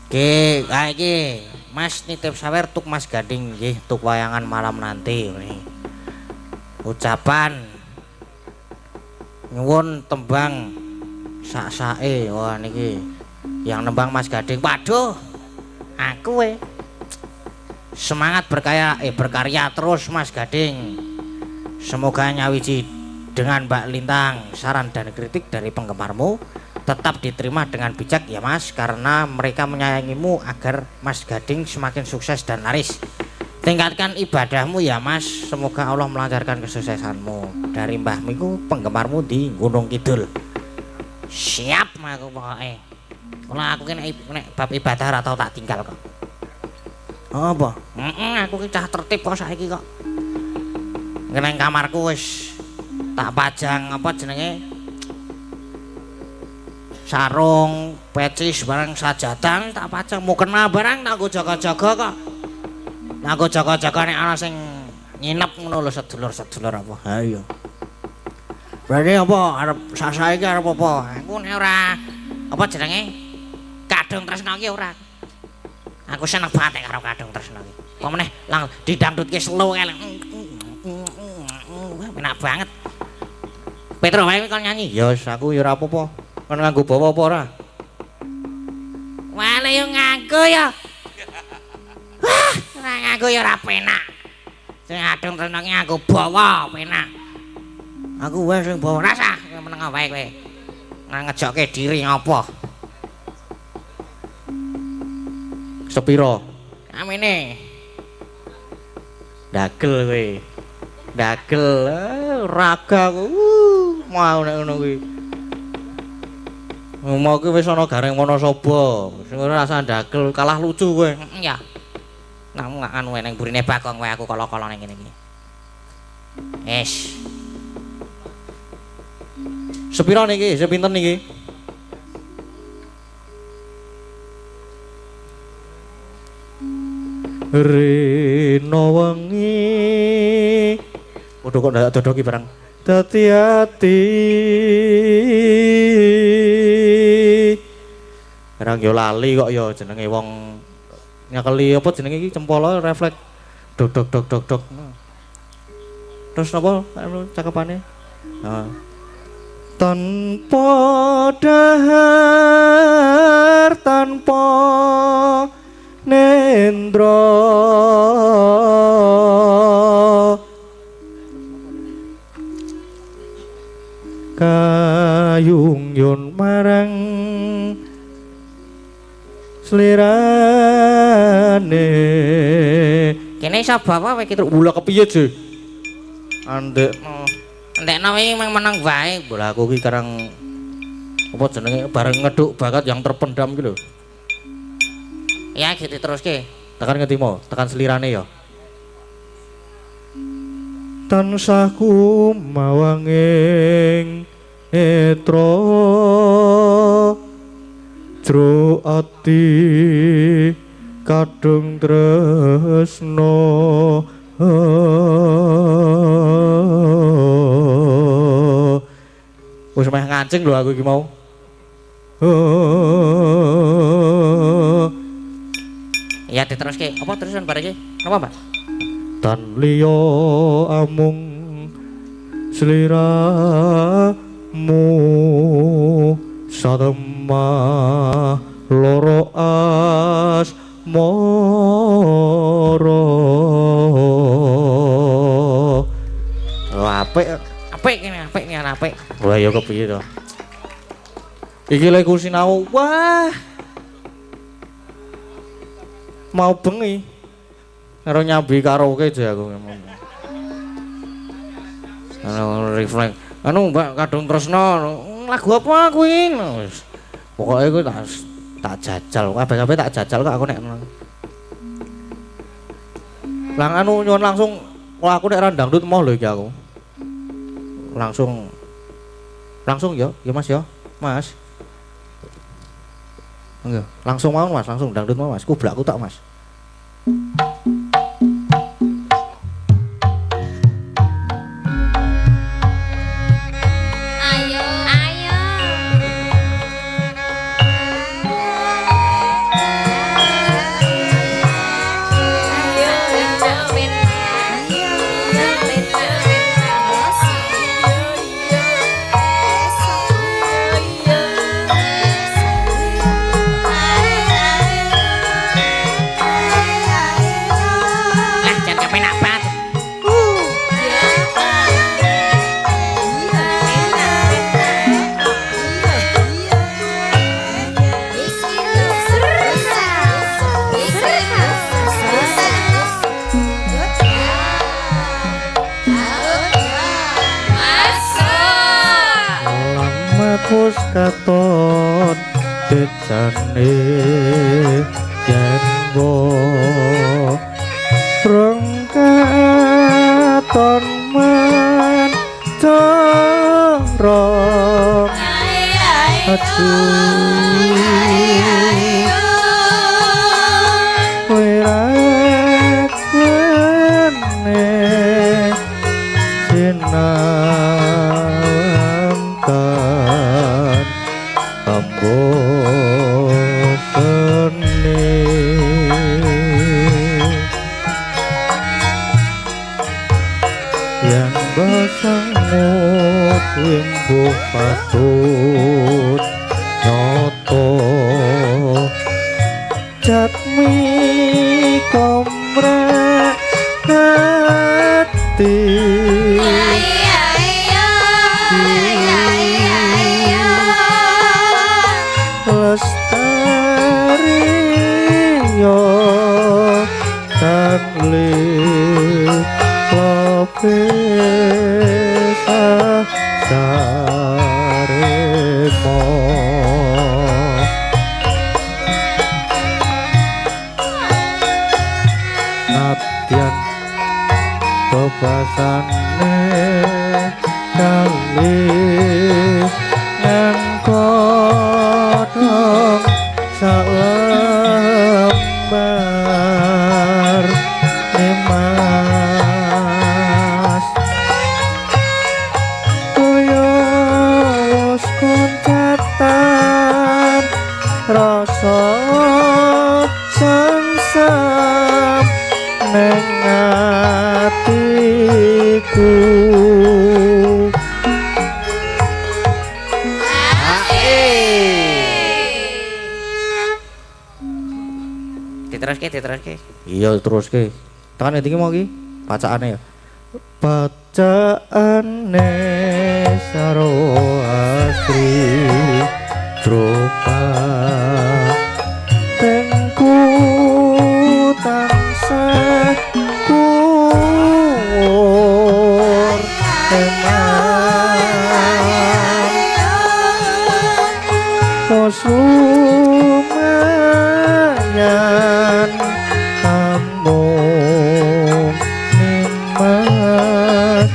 Oke, kae iki Mas nitip sawer tuk Mas Gading nggih, tuk wayangan malam nanti ini. Ucapan nyuwun tembang sak-sake. Wah niki yang nembang Mas Gading. Waduh. Aku semangat berkarya terus Mas Gading. Semoga nyawiji dengan Mbak Lintang. Saran dan kritik dari penggemarmu tetap diterima dengan bijak ya Mas, karena mereka menyayangimu agar Mas Gading semakin sukses dan laris. Tingkatkan ibadahmu ya Mas, semoga Allah melancarkan kesuksesanmu. Dari Mbah Miku penggemarmu di Gunung Kidul. Siap aku pokoknya. Kalau aku nek bab ibadah ora tau tak tinggal kok. Apa? Aku ki cah tertib kok saiki kok. Nang kamarku wis tak pajang apa jenenge? Sarung, pecis barang sajadah tak pajang. Mau kena barang tak go jaga-jaga kok. Aku jaga-jaga nek ana sing nginep ngono lho sedulur-sedulur apa. Ha iya. Berarti apa arep sasae iki arep apa? Aku nek ora apa jenenge? Kadung tresno ki ora. Aku seneng banget karo kadung tresno ki. Apa meneh lang didangdutke slow kae. Enak banget. Petro wae kon nyanyi. Ya wis aku ya ora apa-apa. Kon nganggo bawa apa ora? Wale yo nganggo ya. Wah, ora nganggo ya ora penak. Sing kadung tresno ki nganggo bawa penak. Aku wae sing bawa. Rasa meneng wae kowe. Ngejokke diri ngopo? Sepiro? Amene. Dagel kowe. Dagel raga mau nek ngono kuwi. Mau ki wis ana Gareng Wonosobo. Sing ora rasa dagel kalah lucu kowe. Ya. Namu gak anu ning burine Bagong wae aku kala-kala ning kene iki. Wis. Sepiro niki? Sepinten niki? Rino wengi. Waduh kok ndak dodoki barang. Dadi ati. Barang yo lali kok yo jenenge wong nyakeli apa jenenge iki cempala refleks dok dok dok dok dok. Terus napa anu cakepane? Heeh. Tanpa dahar tanpa nendra kayung yun marang slirane Kene iso bawa wae ki Truk. ula kepiye je andek Ndekno iki mung meneng wae. bola aku ki karang apa jenenge bareng ngeduk bakat yang terpendam ki lho. Ya gitu teruske. Tekan ngetimo, tekan selirane ya. Tansah kumawanging etra jro ati kadung tresno Wis meh ngancing lho aku iki mau. Ya diteruske. Apa terusan bar iki? Napa, Mbak? Tan liya amung sliramu satemah loro asmara. Oh, apik. Apik kene, apik. Wah ya kepiye to? Iki lek ku sinau. Wah. Mau bengi. Karo nyambi karaoke aja aku ngomong. Refleks. Anu Mbak Kadung Tresno, lagu apa kuwi? Wis. Pokoke ku tak jajal, kabeh-kabeh tak jajal kok aku nek. Lang anu nyuwun langsung, wah aku nek ra dangdut mau lho iki aku. Langsung ya Mas ya. Mas. Enggak, langsung mau Mas, langsung dangdut mau Mas. Kublakku tak Mas. Ayo Lah jan kepenak banget. Lampus katon becane yen bo rengkaton man corong wirakane sinamkan ambo seni yang basangut wimbuh patut nyoto jatmi komrak hati lestari yo tanli lopesa saremo nadyan bebasane kali ngangkodong salembar emas kaya wis koncatan rasa sengsam ning atiku. Diteruske. Iya teruske. Tekan iki mau iki bacaane ya. Bacaane saro asri drupa tengku tansah kuwur eman lumayan kamu nimas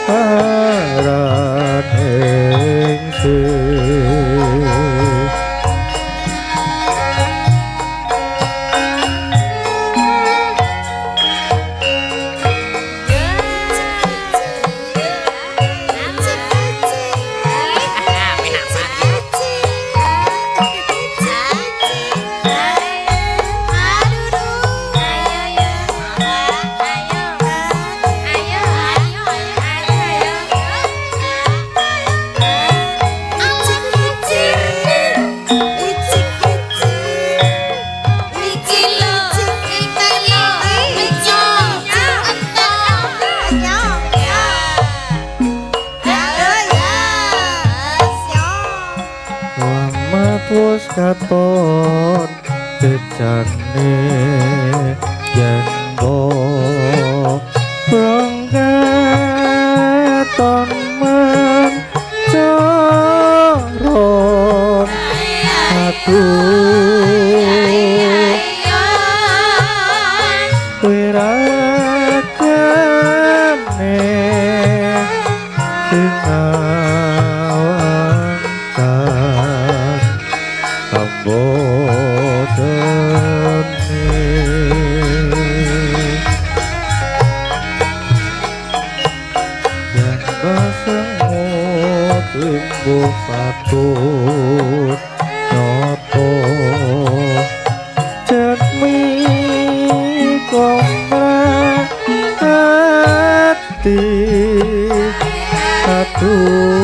paran ingsun rasane yen ronggaton mencoro aduh wiragane sinawantan ambodene yang basengut limbuh patut nyoto jatmi komrak hati aduh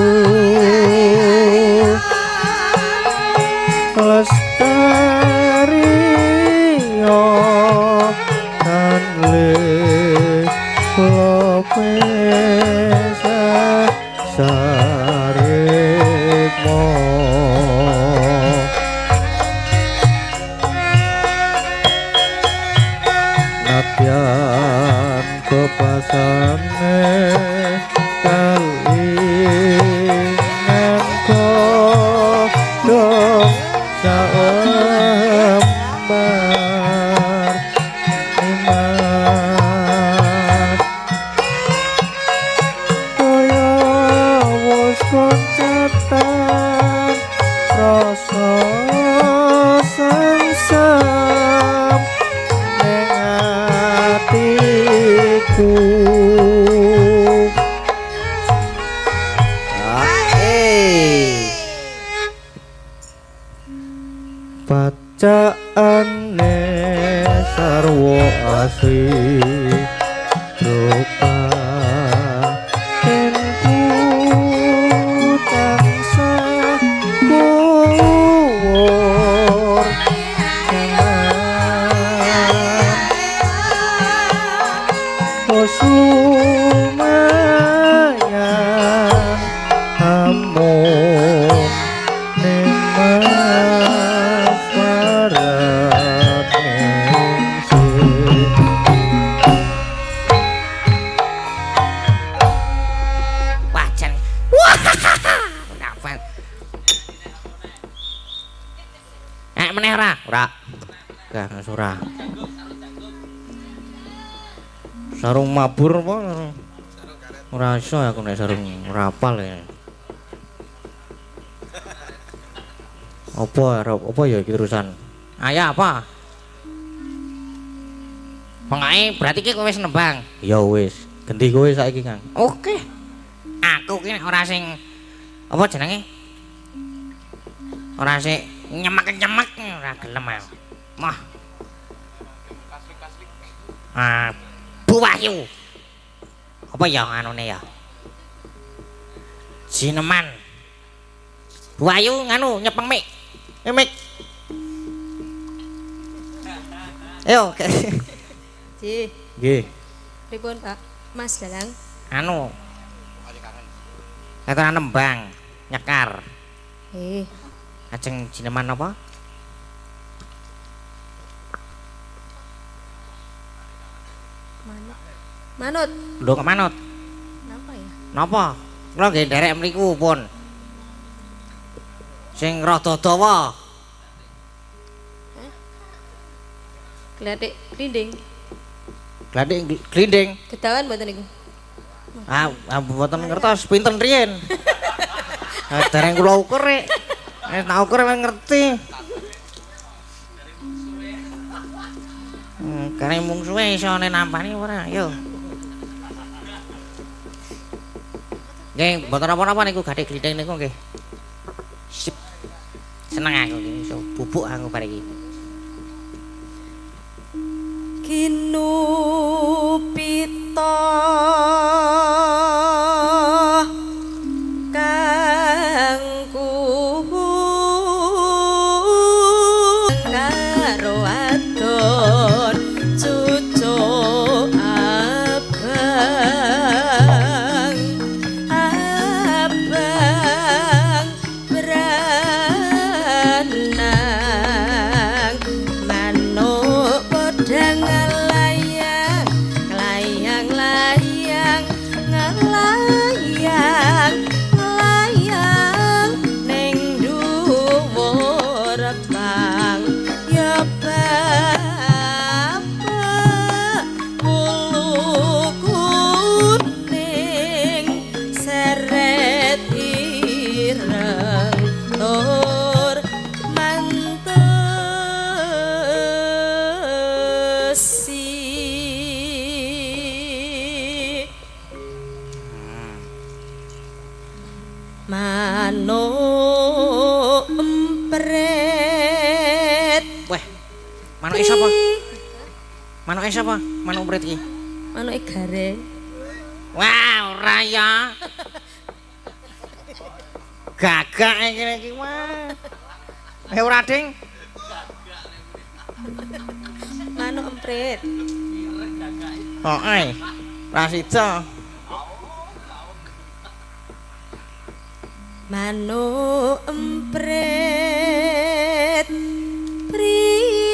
lestari yo kan le lopesa sarimo nadyan kepasane kalingan kodong saembar iman kaya wis koncatan rasa sengsem ning atiku bacaane sarwa asri rupa tenku tansah kuwur Sumayan amung ning mafarat ningsih wajan wah nafas meneh ora gak ora sarung mabur apa ora iso aku nek sarung ora apal ya apa ya iki terusan ayah apa pengae berarti ki kowe wis nembang ya wis ganti kowe saiki Kang oke aku ki ora sing apa jenenge ora sik nyemek-nyemek ora gelem aku mah Bu Wahyu apa ya anune ya Jineman Bu Wahyu nganu nyepeng mik mik ayo Ji, nggih pripun Pak? Mas Dalang. anu kata nembang nyekar ajeng Jineman apa Manut. lho kok manut Napa ya? napa kula nggih nderek mriku pun sing rada dawa Gladek glinding. gladek glinding Kedawan mboten niku? mboten ngertos pinten riyen dereng kula ukur rek tak ukur ngerti karena mung suwe iso nampani ora yo nggih mboten apa-apa niku gadhe glinding niku nggih sip seneng aku iki iso bubuk aku bare iki Kinupita kangku karo adon cucuk abang beranang manuk manuk empret. Weh, manuke sapa? Manuke sapa? Manuk emprit iki. Manuke gareng. Wah, ora ya. Gagak iki mah. Ora ding. Manuk empret. Heeh. Ra sida. Manuk empret. Prit.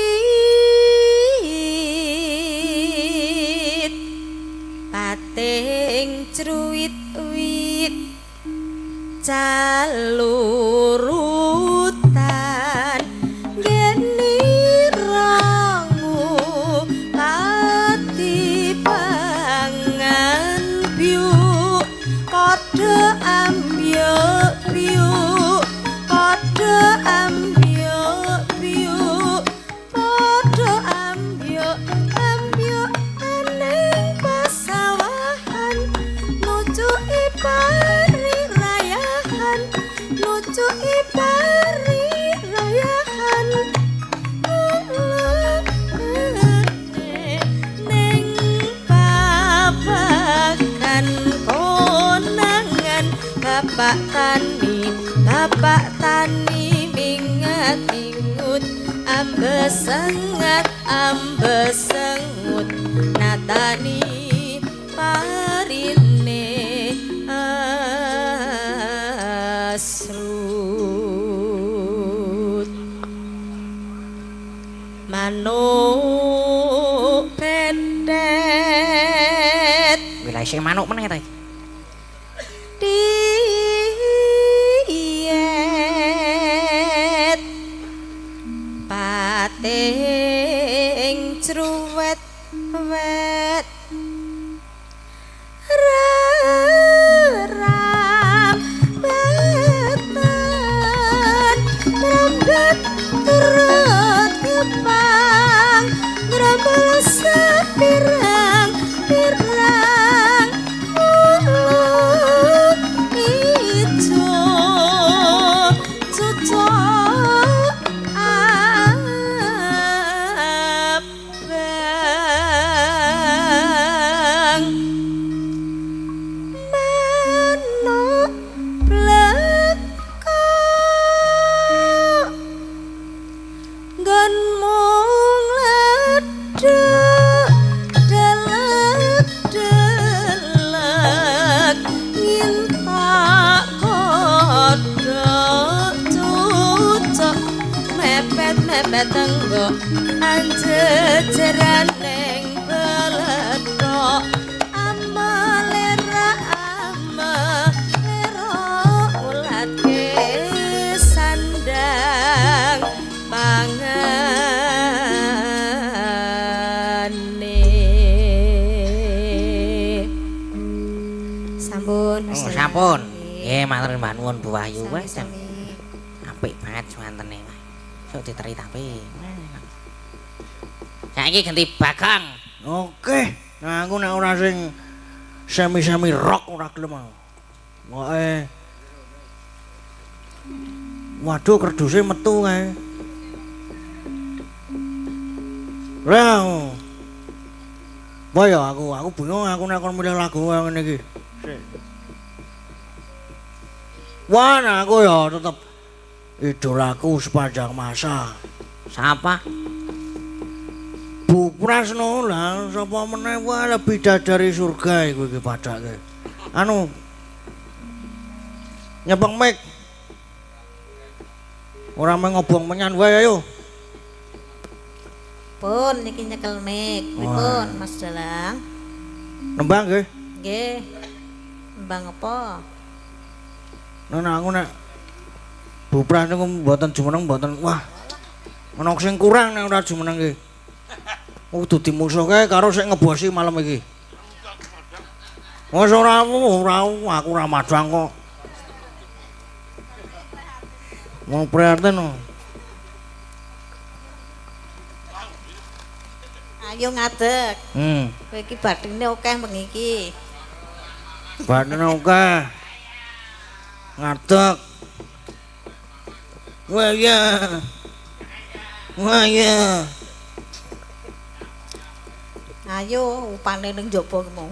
Pating cruwit-wit. Calurutan geni rangu ati pangan biuk padha ambyuk biuk padha ambyuk biuk padha ambyuk ambyuk aning pasawahan nucuki pari rayahan nucuki pari rayahan ning babagan konangan bapak tani mingat-ingut ambesengut natani parine asrut manuk pedet Wilayah sing manuk meneh ta iki. diet pating cruwet wet rambetan rambet turut kepang ngrambel sepirang pirang ulu ijo cocok abang manuk bleko nggon mung ledek delek-delek ngintak kodhok cucuk mepet-mepet tenggo anjejeran ning beledok amelera ulatke sandang pangane sampun Mas Dara. Sampun. Nggih, matur nuwun Bu Wahyu wis. Apik banget suwantene. Sok diteri tapi. Saiki ganti Bagong. Oke, nah aku nek ora sing semi-semi rock ora gelem aku. Pokoke waduh kerduse metu kae. Rang. Wah ya aku bingung aku nek kon milih lagu yang ngene iki. Sik. Wah, nah aku ya tetep idolaku sepanjang masa. Sapa? Bu Prasno lah, sapa meneh wae lebih dari surga iku iki padake. Anu nyepeng mic. Ora mengobong menyan wae ayo. Pun niki nyekel mic. Pripun Mas Dalang? Nembang nggih. Nggih. Mbang apa? Nah aku nek Bu Prasno mboten jumeneng mboten wah. Ana sing kurang nek ora jumeneng iki. Kudu dimusuhke karo sing ngebosi malam iki. Wes ora aku ora madang kok. Mau prihatin no. Ayo ngadeg. Hmm. Kowe iki bathine akeh bengi iki. Bathine akeh. Ngadeg. Wah ya. Wah ya. Ayo upane ning jaba ki mau.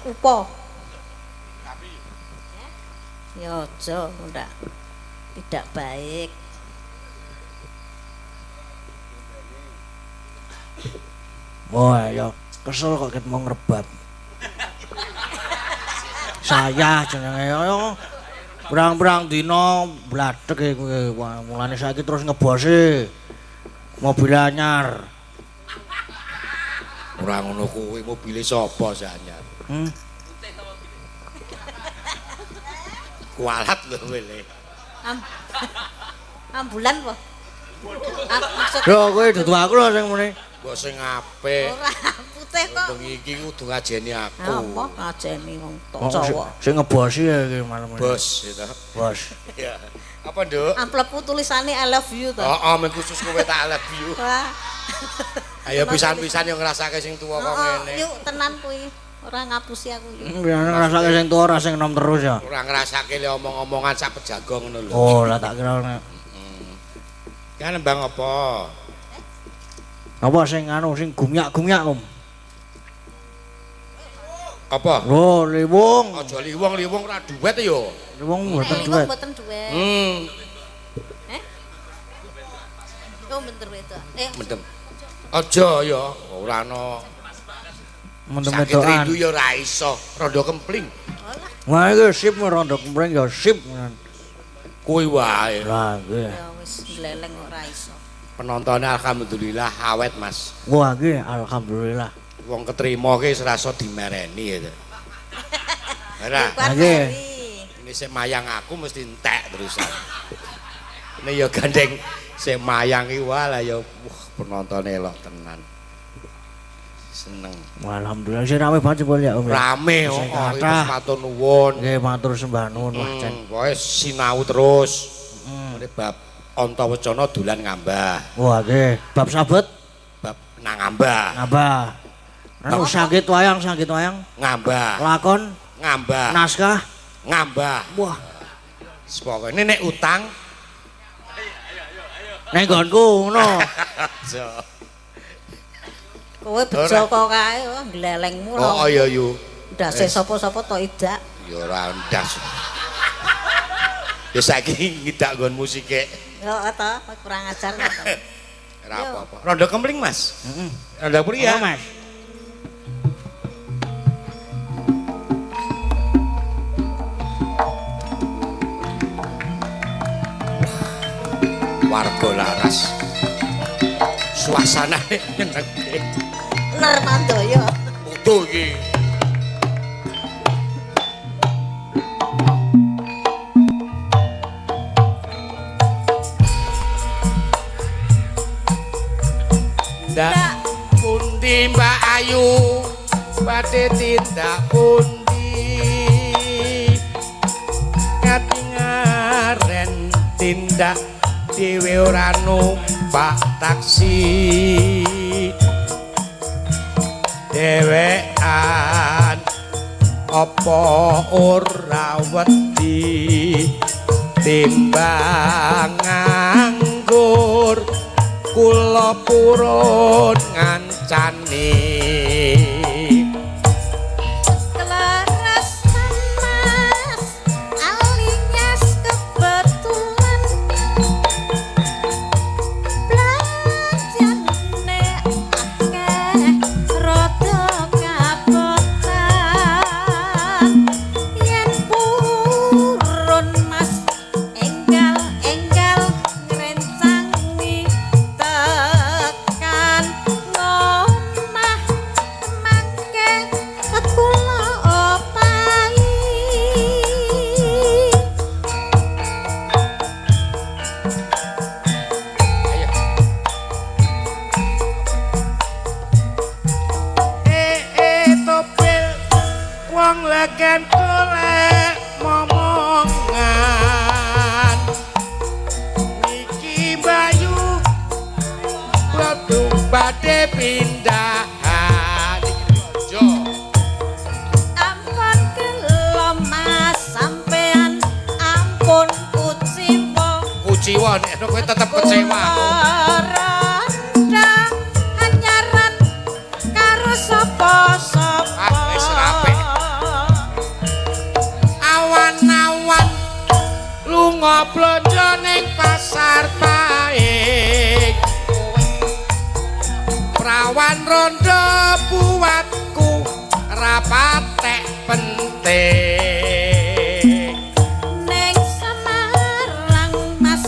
Upo. Ya aja ndak. Tidak baik. Wah ya kesel kok ket mau ngrebat. Saya jenenge yo berang-berang dina bladhek e kowe. Wah, mulane saiki terus ngebosi. Mobil anyar. Ora ngono kuwi mobile sapa sanyar? Kualat lho wele. Ambulan apa? Maksud Yo kowe dudu aku lho sing muni. Mbok sing apik. ora putih kok. Bengi iki kudu ngajeni aku. Apa ngajeni wong cowok. Sing ngebosi ya iki malam ini. Bos gitu. Bos. Ya. Apa, Nduk? Amplopku tulisane I love you to. Heeh, men khusus kowe tak love you. Wah. Ayo pisan-pisan yo ngrasake sing tuwa kok ngene. Yuk tenan kuwi. Ora ngapusi aku yuk. Biar ngrasake sing tuwa ora sing enom terus ya. Ora ngrasake le omong-omongan sak pejagong ngono lho. Oh, lah tak kira nek. Kan Bang apa? Apa sing anu sing gumyak-gumyak Om? Apa? Lho, liwung. Aja liwung-liwung ora duwet yo. Liwung mboten Iku duwe. mboten duwe. Oh bener itu. Mendem. Aja ya, ora ana Mendem sakit wedokan. rindu ya ora iso, rondo kempling. Wah, iki sip rondo kempreng ya sip. Kuwi wae. Lah, iki. Ya wis gleleng ora iso. Penontonnya alhamdulillah awet, Mas. Wah, iki alhamdulillah. Wong ketrima ki serasa dimereni ya. Ora, Bukan Lagi. dari. ini sik mayang aku mesti entek terusan. Ini ya gandeng sik mayang iki walah ya penontonnya elok tenan. Seneng. Wah, alhamdulillah sing rame banget kok ya Om. Rame kok Sing iki kathah. matur nuwun. Nggih matur sembah nuwun Wah, Cen. Pokoke sinau terus. Mulai bab Antawacana dolan ngambah. Wah, nggih, bab sabet Bab nang ngambah. nambah. Anu sakit wayang, Ngambah. lakon, Ngambah. naskah. Ngambah. Wah, Pokoke nek utang nek nggonku ngono. Kowe bejo kok kae oh glelengmu lho. Oh iya yu. Ndase sapa-sapa to idak. Ya ora ndas. Ya saiki ngidak nggon musike. Ya to kurang ajar to. Ora apa-apa. Rondo kempling, Mas. Heeh. Rondo puri ya. Mas. Warga laras. Suasanane nyenengke. Nermandaya. Utuh iki. Ndak pundi Mbak Ayu badhe tindak pundi katingaren tindak dhewe ora numpak taksi dhewean apa ora wedi timbang nganggur kula purun ngancani Kelaras panas alinyas kebetulan blanjane akeh rada kabotan yen purun mas enggal-enggal ngrencang tekan ngomah mangke kula opahi topil wong legen golek momongan niki bayu produk badhe pindahan jo ampun kelo mas sampean ampun kuciwa nek kowe tetep kecewa. Rada hanyaran karo sapa-sapa. Ah, wis rapi. Awan-awan lunga blonjo ning pasar paing. Prawan rondo buatku rapatek penting. Ning Semarang Mas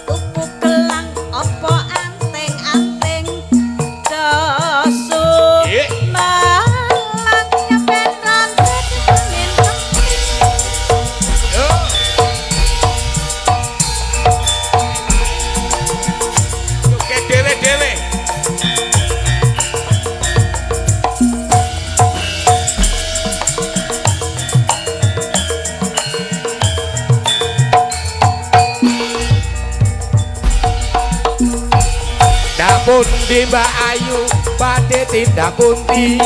tuku gelang apa anting-anting dosu Nggih. malang nyepetan angin Yo. Oke dele-dele. Pundi Mbak Ayu badhe tindak pundi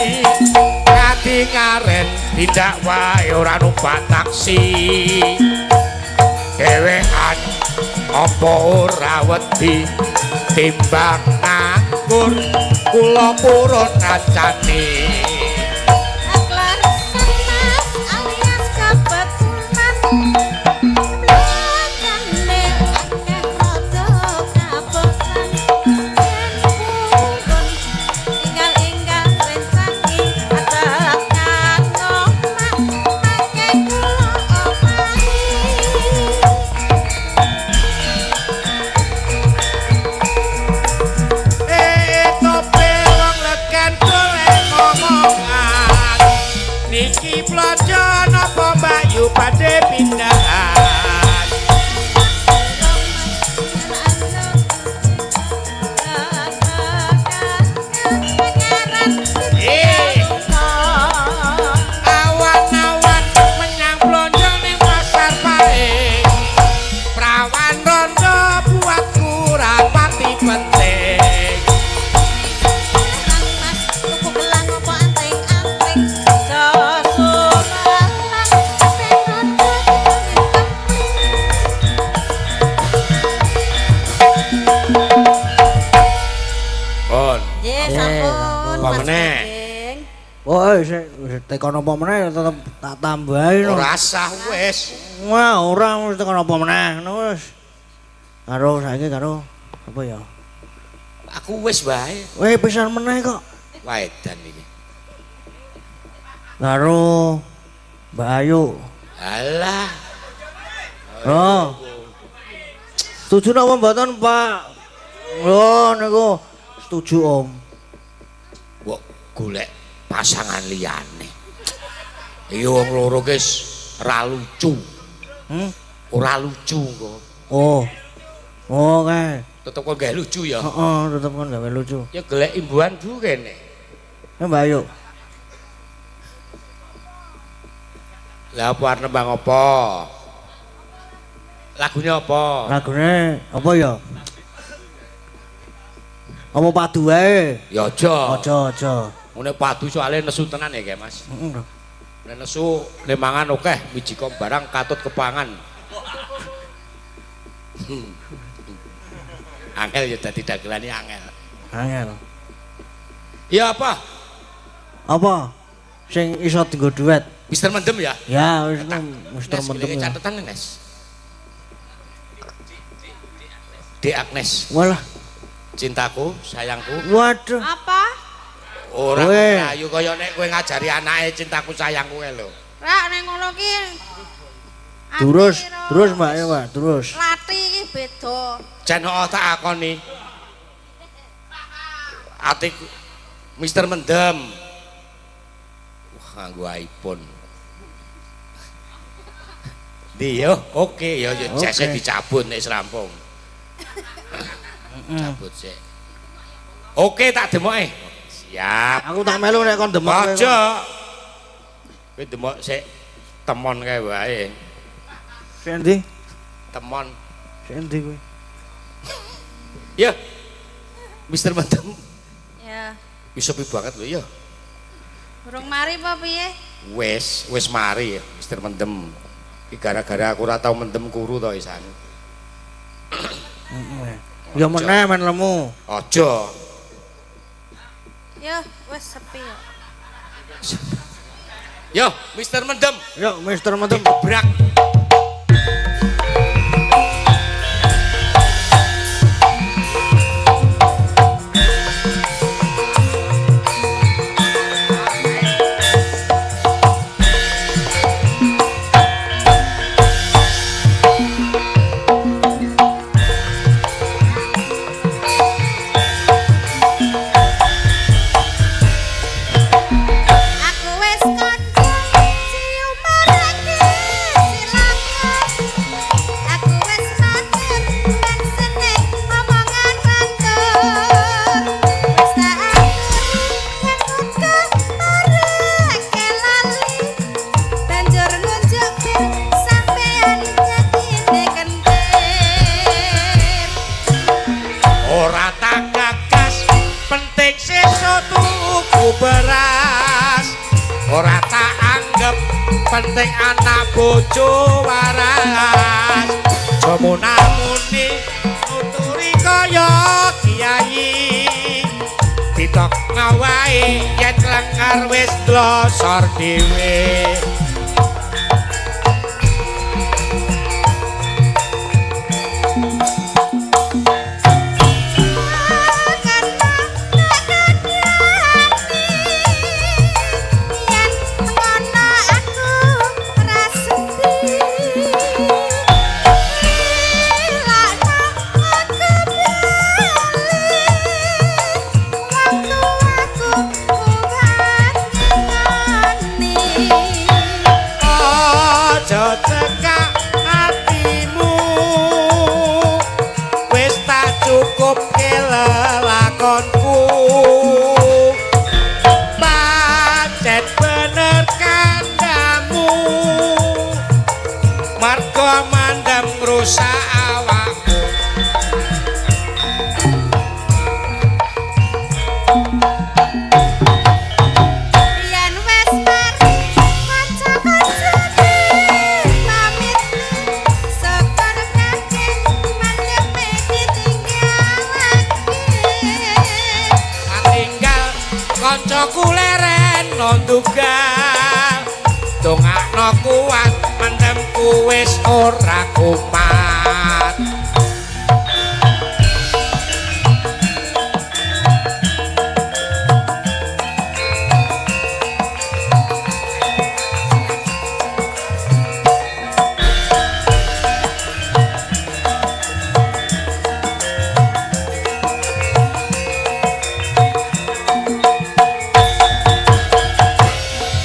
ngati ngaren tindak wae ora numpak taksi dhewean apa ora wedi timbang nganggur kula purun kancane Klarisan Mas alias kebetulan Blokane akeh rada kabosan Tinggal-inggal rencani atekan omah Make kula omahi tope wong leken golek ngomongan niki blojo napa Mbak Yu badhe pindahan awan-awan menyang blonjo ning pasar paing prawan rondo buatku rapati penting Pon Sampun, Apa Mas meneh? Gading. Woi, sik tekan apa meneh tetep tak tambahi no. ora sah wis Wah, ora mesti tekan apa meneh no wis. Karo saiki karo apa ya? aku wis wae Weh, pisan meneh kok. waedan iki Karo Mbak Ayu. alah Oh. Setuju napa mboten, Pak? Oh, niku setuju, Om. mbok golek pasangan liyane iya wong loro wis ora lucu ora lucu kok Oh. Oh, kae. tetep kok gak lucu ya Heeh, tetep kan gawe lucu. ya golek imbuhan bu kene Mbak Ayu. lah apa arep nembang apa lagunya apa Lagune apa ya? Apa padu wae? ya aja Aja. ngene padu soalnya nesu tenan ya kayak mas Heeh. nek nesu lemangan akeh mijikom barang katut kepangan angel ya dadi dagelane angel Angel. ya apa Apa? Sing iso dienggo duet. Mister Mendem ya Ya, wis Mister Nes, Mendem. golek Ya. catatan Nes D Agnes Walah, cintaku sayangku waduh. Apa? ora Weh. ayu kaya nek kowe ngajari anake cintaku sayangku kae lho Rak ning ngono ki. Terus Mbak ya, Pak, terus. Lati iki beda. jan kok tak akoni atik Mister Mendem wah nganggo iPhone Di yo, oke yo jase Oke. dicabut nek rampung. Cabut sik. Oke tak demoke. Siap. Aku tak melu nek kon demok. kowe. Aja. Kowe demok sik temon kae wae. Sik endi? Temon. Sik endi kowe? Ya. Mister Mendem. Ya, Iso pi banget lho ya. burung mari apa piye? Wis mari Mister Mendem. Iki gara-gara aku ora tau mendem kuru to isan. Ya meneh men lemu. Aja. Yo, wes sepi yo. Yo, Mister Mendem, Yuk, Mister Mentem. gebrak. Aku wes kondang cium mereki silakan. Aku wes matur ben seneng omongan bantur. Wes tak aturi yen mereki lali. Banjur nunjuk bir sampean nyatine kentir. Ora tak gagas, penting sesuk tuku beras. Ora tak anggap penting anak bojo waras. Jomuna muni nuturi kaya kiai. Ditok ngawae yen lengar wis glosor dhewe. Aja cekak atimu, wis tak cukupke lelakonku. Pancen bener kandamu, marga mandem rusak awakmu. Yen wes mari kanca-kancane pamit syukur kakek manyepe ditinggalake. Tinggal kancaku leren nondugal. Dongakno kuat mendemku wis ora kumat.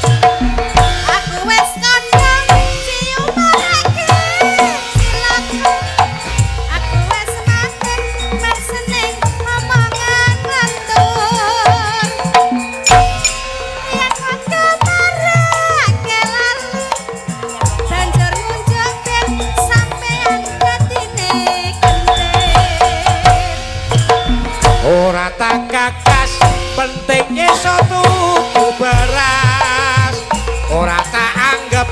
Aku wes kondang cium mereki silakan. Aku wes matur ben seneng omongan bantur. Yen kanca mereki lali. Banjur ngunjuk ben sampean batine kentir. Ora tak gagas, penting esuk tuku beras. Ora tak anggap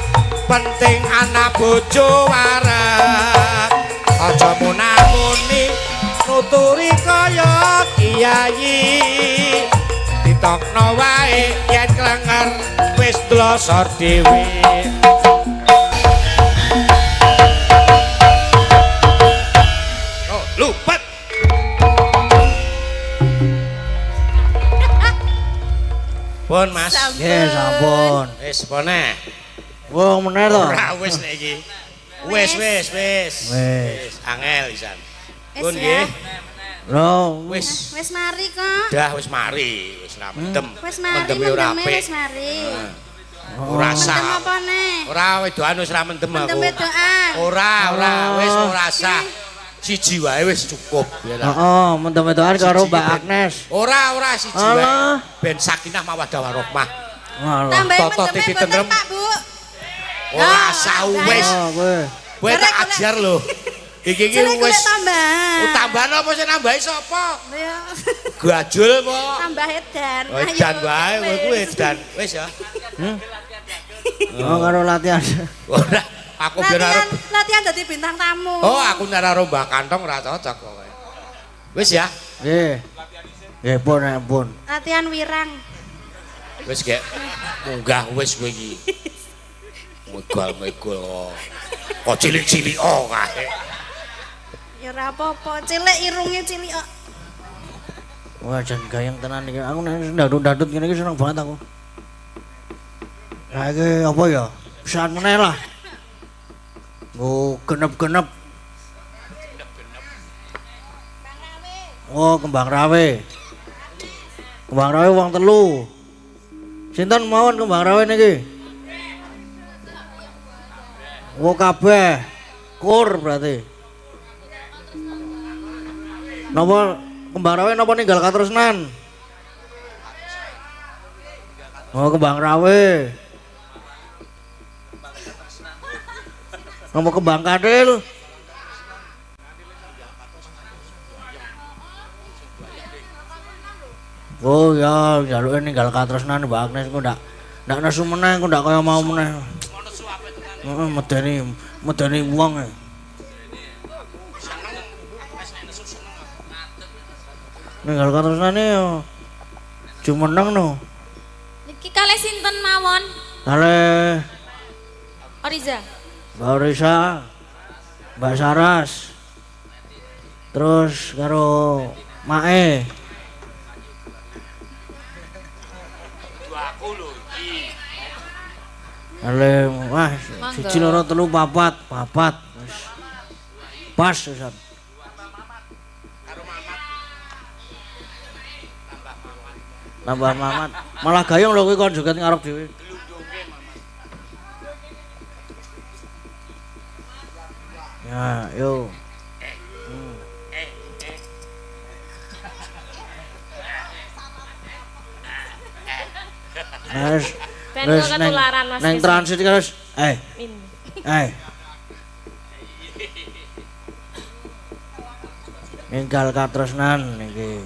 penting anak bojo waras. Aja munamuni nuturi kaya kiai. Ditokno wae yen klenger wis glosor dhewe. Oh, lupet. Pun Mas. Ya sampun. Wis pone. Wong meneh to. Ora wis nek iki. Wis. Angel pisan. Pun nggih. Lho, Wis. Wes mari kok. Dah wis mari, wis ra mendem. Wes mari Mendeme ora mendeme apik. wis mari. Ora Mendem sah. apa nih? Ora wedokan wis ra mendem Mendem aku. wedokan. Ora, wis ora sah. Siji wae wis cukup ya ta. heeh, mendem-mendeman karo Siji Mbak ben- Agnes. Ora siji wae. Alah. Ben sakinah mawaddah warahmah. Walah. Tambahin Toto mendeme titi boten tentrem. Pak, Bu. Ora Nah, sah nah, wis. Oh, kowe. Kowe tak Golek-golek. ajar lho. Iki Jelek wis tambahan. tambahan apa sing nambahi sapa? Ya. Gajul apa? Tambah edan. Oh, edan wae kowe kuwi edan. Wis ya. Oh, karo latihan. Ora Aku biar arep latihan dadi bintang tamu. Oh, aku nek karo Mbah Kantong ora cocok pokoke. Wis ya. Nggih. Nggih, pun, pun. Latihan wirang. Wis gek. Munggah wis kowe iki. Megal-megal. Kok cilik-cilik kae. Ya ora apa-apa, cilik irunge cilik kok. Wah, jan gayeng tenan iki. Aku nek ndadut-ndadut ngene iki seneng banget aku. Lah iki apa ya? Pisan meneh lah. Oh, genep-genep. Oh, kembang rawe. Kembang rawe wong telu. Sinten mawon kembang rawe niki? Oh, kabeh. Kur berarti. Napa kembang rawe napa ninggal katresnan? Oh, kembang rawe. Napa kembang kadil? Oh ya, jaluke ninggal katresnan Mbak Agnes ku ndak nesu meneh, ku ndak kaya mau meneh. Heeh, medeni wong e. Ninggal katresnane yo jumeneng no. Niki kalih sinten mawon? Kalih Oriza. Mbak Risa, Mbak Saras, terus karo Mae. Ale, wah, siji loro telu papat. Wis. Pas pisan. Nambah Mamat. Malah gayung lho kuwi kon joget ngarep dhewe. Ya, yo. Wes ketularan Mas. Neng transit terus. Ninggal katresnan niki.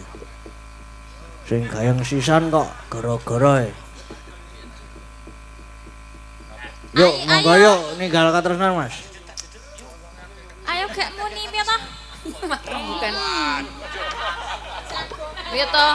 Sing gayeng sisan kok gara-gara e. Yuk, monggo yuk ninggal katresnan Mas. Ayo gak muni piye to? Bukan. Piye to?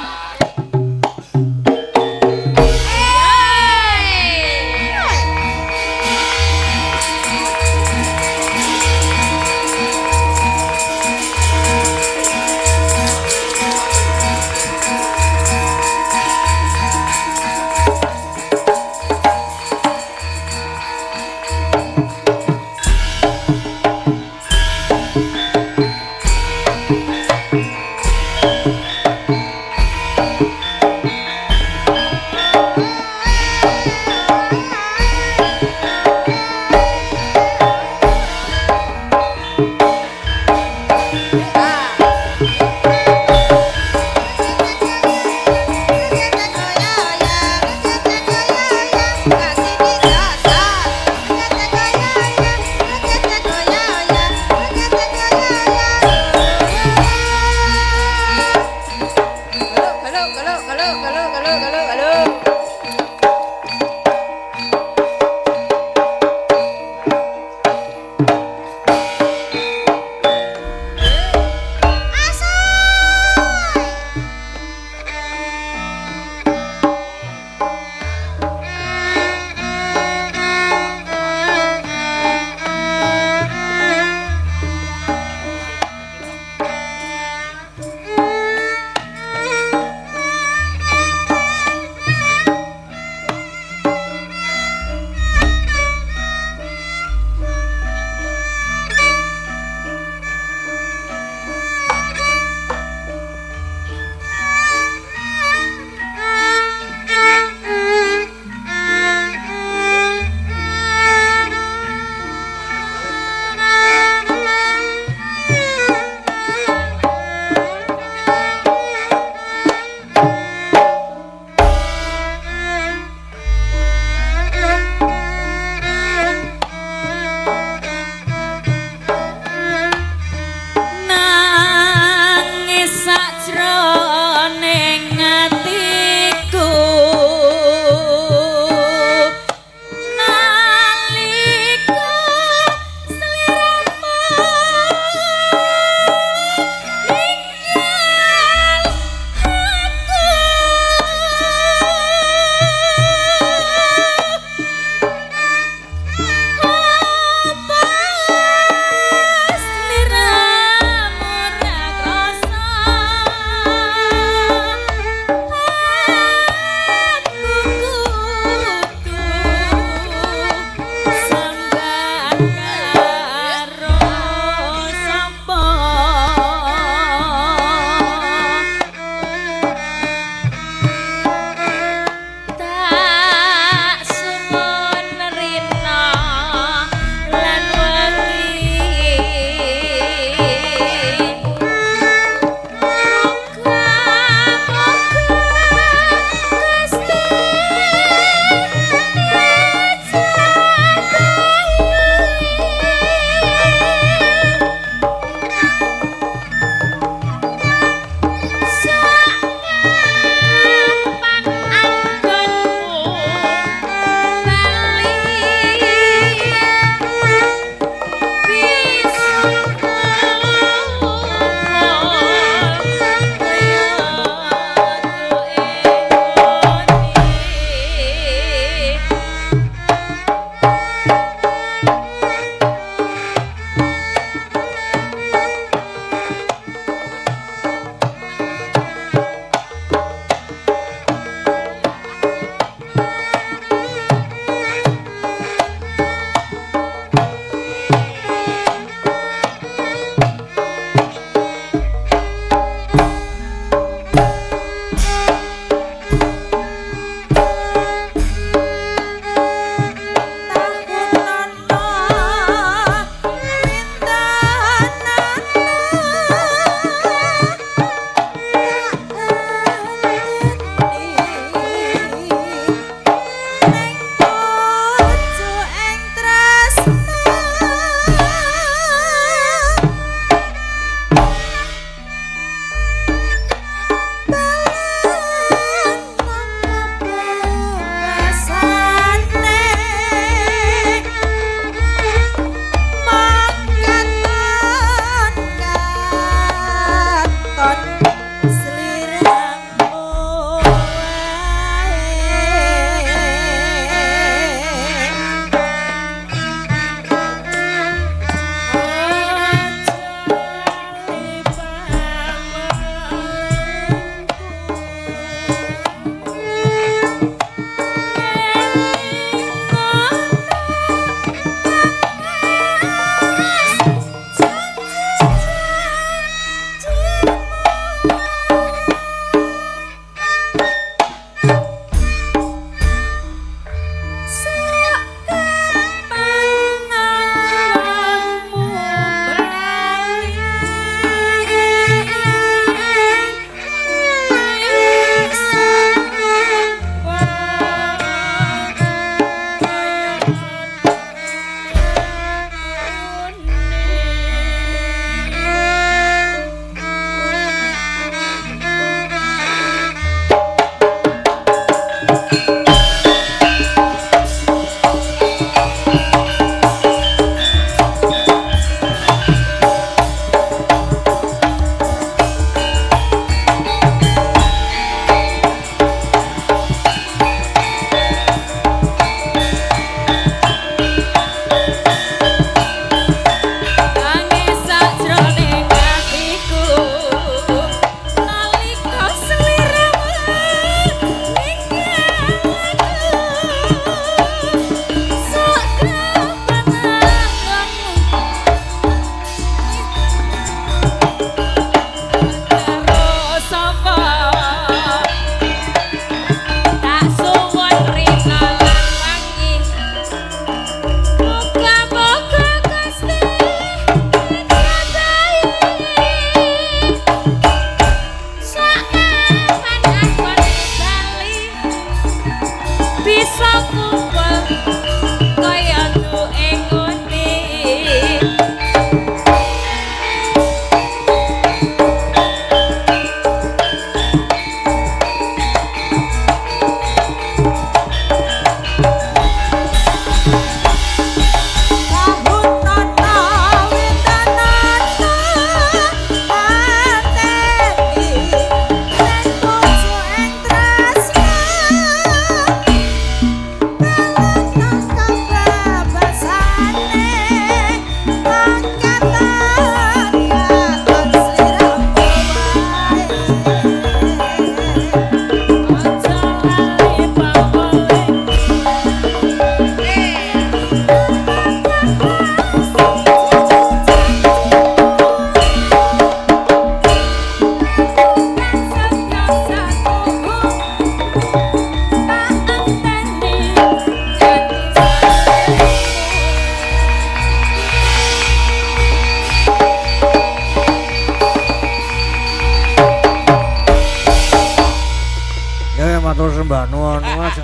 matur sembah nuwun aja.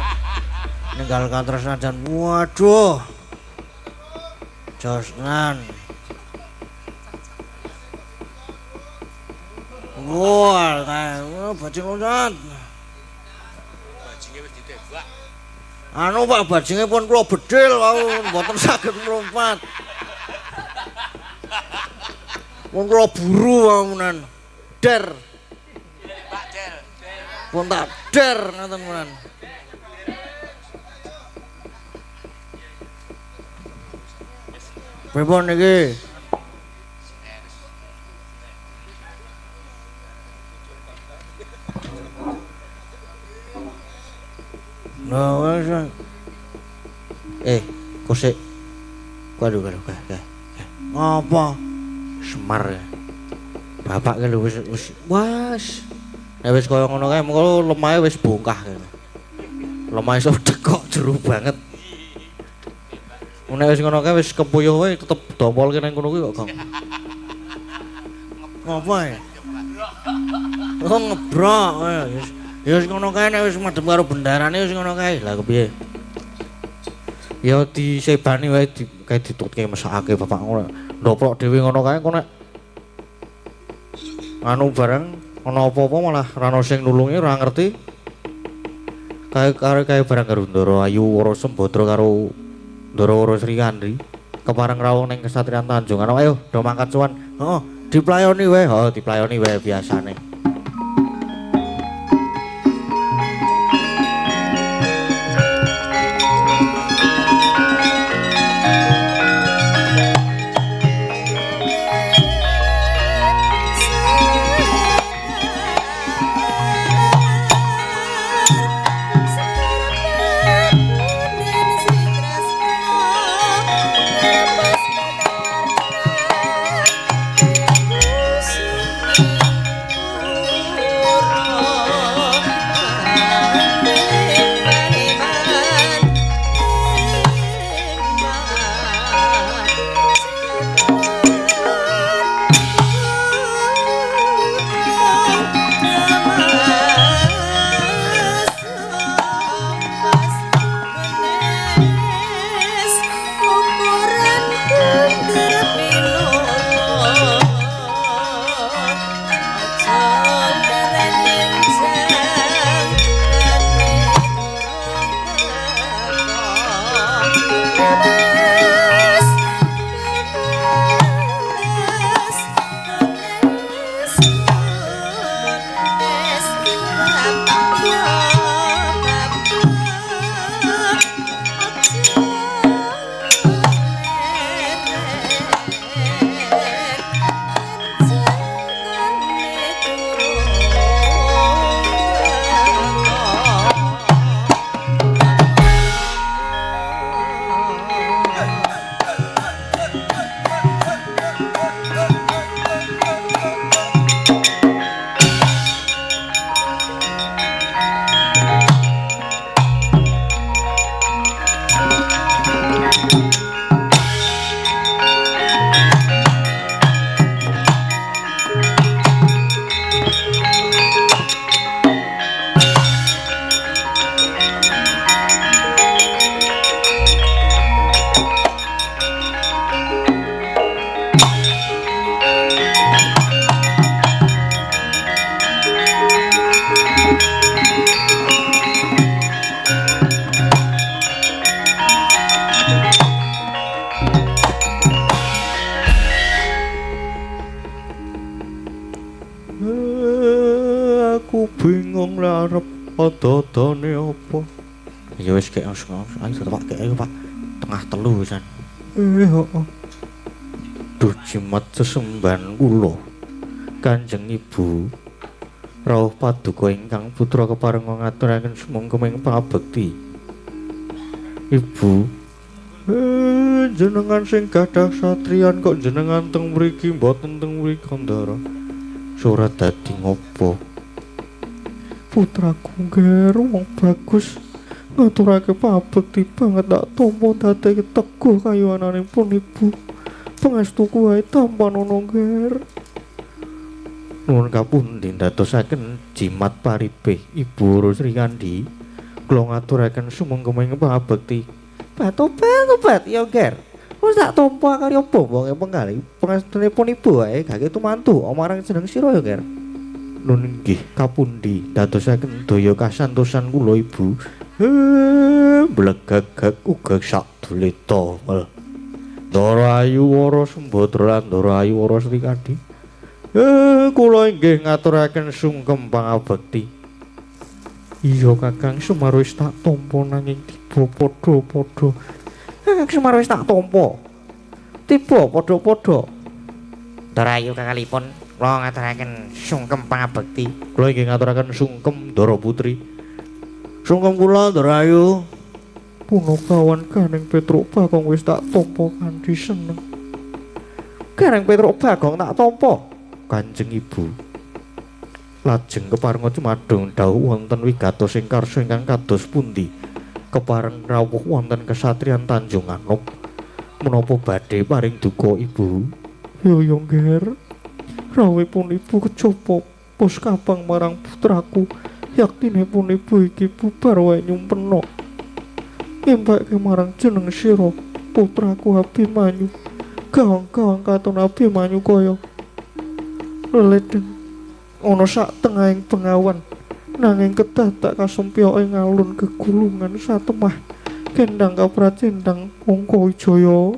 Ninggal katresnan jan waduh. Josnan. Wah, bajing loncat. Bajinge wis ditembak. Anu Pak, bajinge pun kula bedhil wau mboten saged mlumpat. Pun kula buru wau menan. Der. Pak Der. Pun tak der ngoten menan. Pripun niki? Nah, wes. Kosek. Waduh. Apa? Semar. Bapak ki lho wis nek wis kaya ngono kae mengko lemahe wis bongkah kene. Lemahe iso tekok jero banget. Nek wis ngono kae wis kepuyuh wae tetep dompolke nang kono kuwi kok, Gong. Apa ya? Oh ngebrok. Ya wis ngono kae nek wis madhep karo bendarane wis ngono kae. Lah kepiye? Ya disebani wae kae ditutke mesakake bapak ngono. Ndoplok dhewe ngono kae kok nek anu bareng ana apa-apa malah ra ono sing nulungi ora ngerti. Kae bareng karo Ndara Ayu Wara Sembadra karo Ndara Wara Sri Kandi. Kepareng rawuh ning Kesatrian Tanjung. Ayo do mangkat suwan. Heeh, diplayoni wae. Oh, diplayoni wae biasane. Aku bingung lah arep padane apa. Ya wis kek ayo Pak kek ayo Pak. Tengah telu pisan. Heeh. Duh jimat sesembahan kula. Kanjeng Ibu. Rawuh paduka ingkang putra kepareng ngaturaken sumengkeming pabekti. Ibu. Jenengan sing gadah satriyan kok jenengan teng mriki mboten teng mriki Ndara. Surat dadi ngopo? Putraku ger wong bagus ngaturake pabekti banget tak tampa dadi teguh kayuwananipun Ibu. Pangestuku wae tampan ana ger. Nuwun kapundi ndadosaken jimat paribe Ibu Sri Kandi. Kula ngaturaken sumengkeming pangabekti. Bat ya ger. Wis tak tampa karya apa wonge penggali. Pangastenipun Ibu wae gake tumantu marang jeneng sira ya ger. Nun inggih kapundi dadosaken daya kasantosan kula Ibu. Blegagag uga sak dulita. Ndara Ayu Wara Sembadra lan Ndara Ayu Wara Sri Kandi. Kula inggih ngaturaken sungkem pangabekti. Iya Kakang Semar wis tak tampa nanging tiba padha-padha. Kakang Semar wis tak tampa. Tiba padha-padha. Darayu kakalipun kula ngaturaken sungkem pangabekti. Kula inggih ngaturaken sungkem Ndara Putri. Sungkem kula Ndarayu. Punakawan Kaneng Petruk Bagong wis tak tampa kanthi seneng. Kaneng Petruk Bagong tak tampa Kanjeng Ibu. Lajeng keparenga cumadung dawuh wonten wigatos ing karsa ingkang kados pundi. Kepareng rawuh wonten kesatriyan Tanjung Anom. Menapa badhe paring duka Ibu? Ya Nger. Rawuhipun Ibu kejaba pos kapang marang putraku. Yaktinipun Ibu iki bubar wae nyumpena. Ngembake marang jeneng sira putraku Abimanyu. Gawang-gawang katon Abimanyu kaya leden ana sak tengahing bengawan nanging kedadak kasempya ing alun gegulungan satemah kendang kapracendang Angka Wijaya.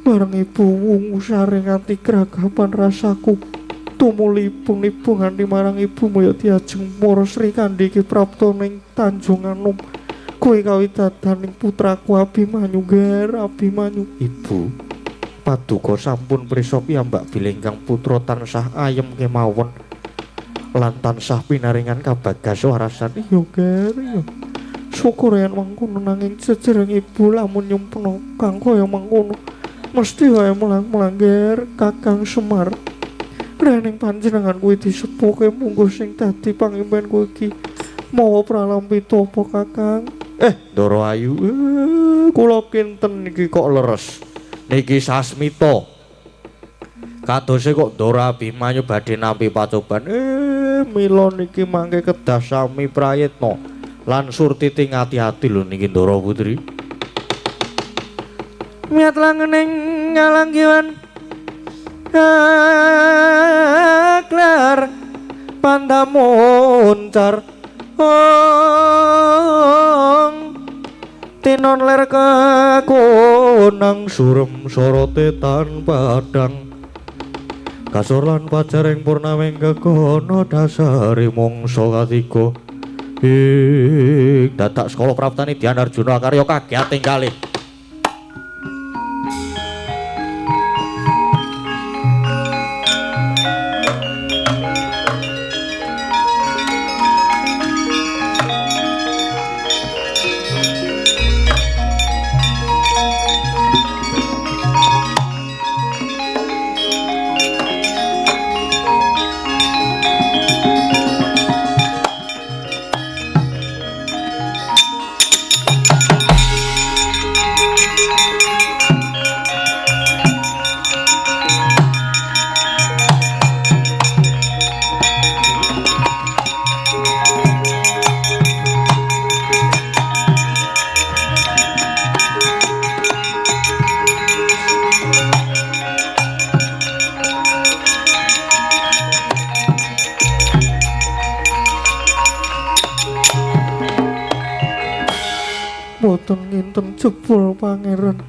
Bareng Ibu wungu sare nganti gragapan rasaku tumulipun Ibu nganti marang Ibu mulya diajeng para Sri Kandi iki prapta ning Tanjung Anom. Kowe kawidadaning putraku Abimanyu ger Abimanyu. Ibu paduka sampun prisa piyambak bilih ingkang putra tansah ayem kemawon lan tansah pinaringan kabagas warasan. Iya ger iya. Syukur yen mangkono nanging jejereng Ibu lamun nyumpena kang kaya mangkono mesti wae mulang-mulang ger Kakang Semar. Rening panjenengan kuwi disepuke mungguh sing dadi pangimpenku iki. Mawa pralampita apa Kakang? Ndara Ayu, kula kinten niki kok leres. Niki sasmita. Kadose kok Ndara Abimanyu badhe nampi pacoban. Mila niki mangke kedah sami prayitna lan surtiti ngati-ati lho niki Ndara Putri. Miat langening ngalanggiwan aklar pandamuncar tinon ler kakunang Surem sorote tan padang kasur lan pajaring purnaming gegono dasari mangsa katiga. Dadak Skala Praptani Dyan Arjuna karya kagiating kalih. Boten nginten jebul pangeran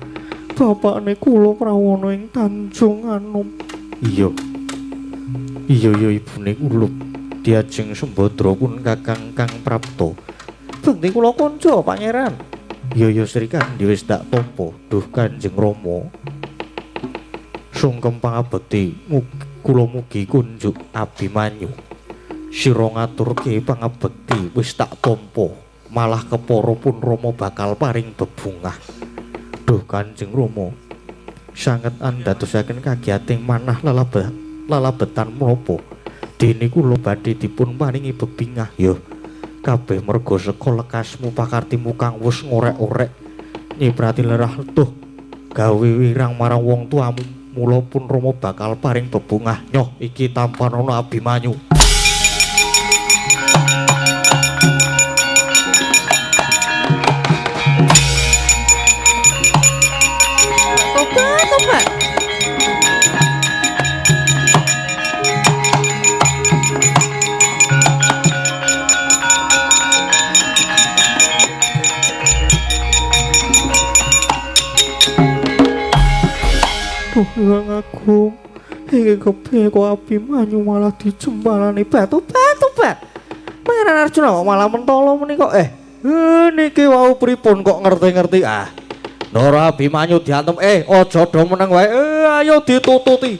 bapakne kula prawana ing Tanjung Anom. Iya ibune Ulup diajeng Sembadra pun Kakang Kang Prapta. Bekti kula kanca pangeran. Iya Sri Kandi wis tak tampa duh Kanjeng Rama. Sungkem pangabekti kula mugi kunjuk Abimanyu. Sira ngaturke pangabekti wis tak tampa. Malah kepara pun Rama bakal paring bebungah. Duh Kanjeng Rama sanget andadosaken kagiating manah lalabetan menapa dene kula badhe dipun paringi bebingah ya kabeh merga seka lekasmu pakartimu kang wis ngorek-orek nyiprati lerah tuh gawe wirang marang wong tuamu mula pun Rama bakal paring bebungah nyoh iki tanpa ana Abimanyu. Tobat. Duh, Hyang Agung. Iki kepiye kok Abimanyu malah dijembalani tobat. Pangeran Arjuna kok malah mentolo meni kok Niki wau pripun kok ngerti-ngerti ah. Ndara Abimanyu diantem aja do meneng wae. Ayo ditututi.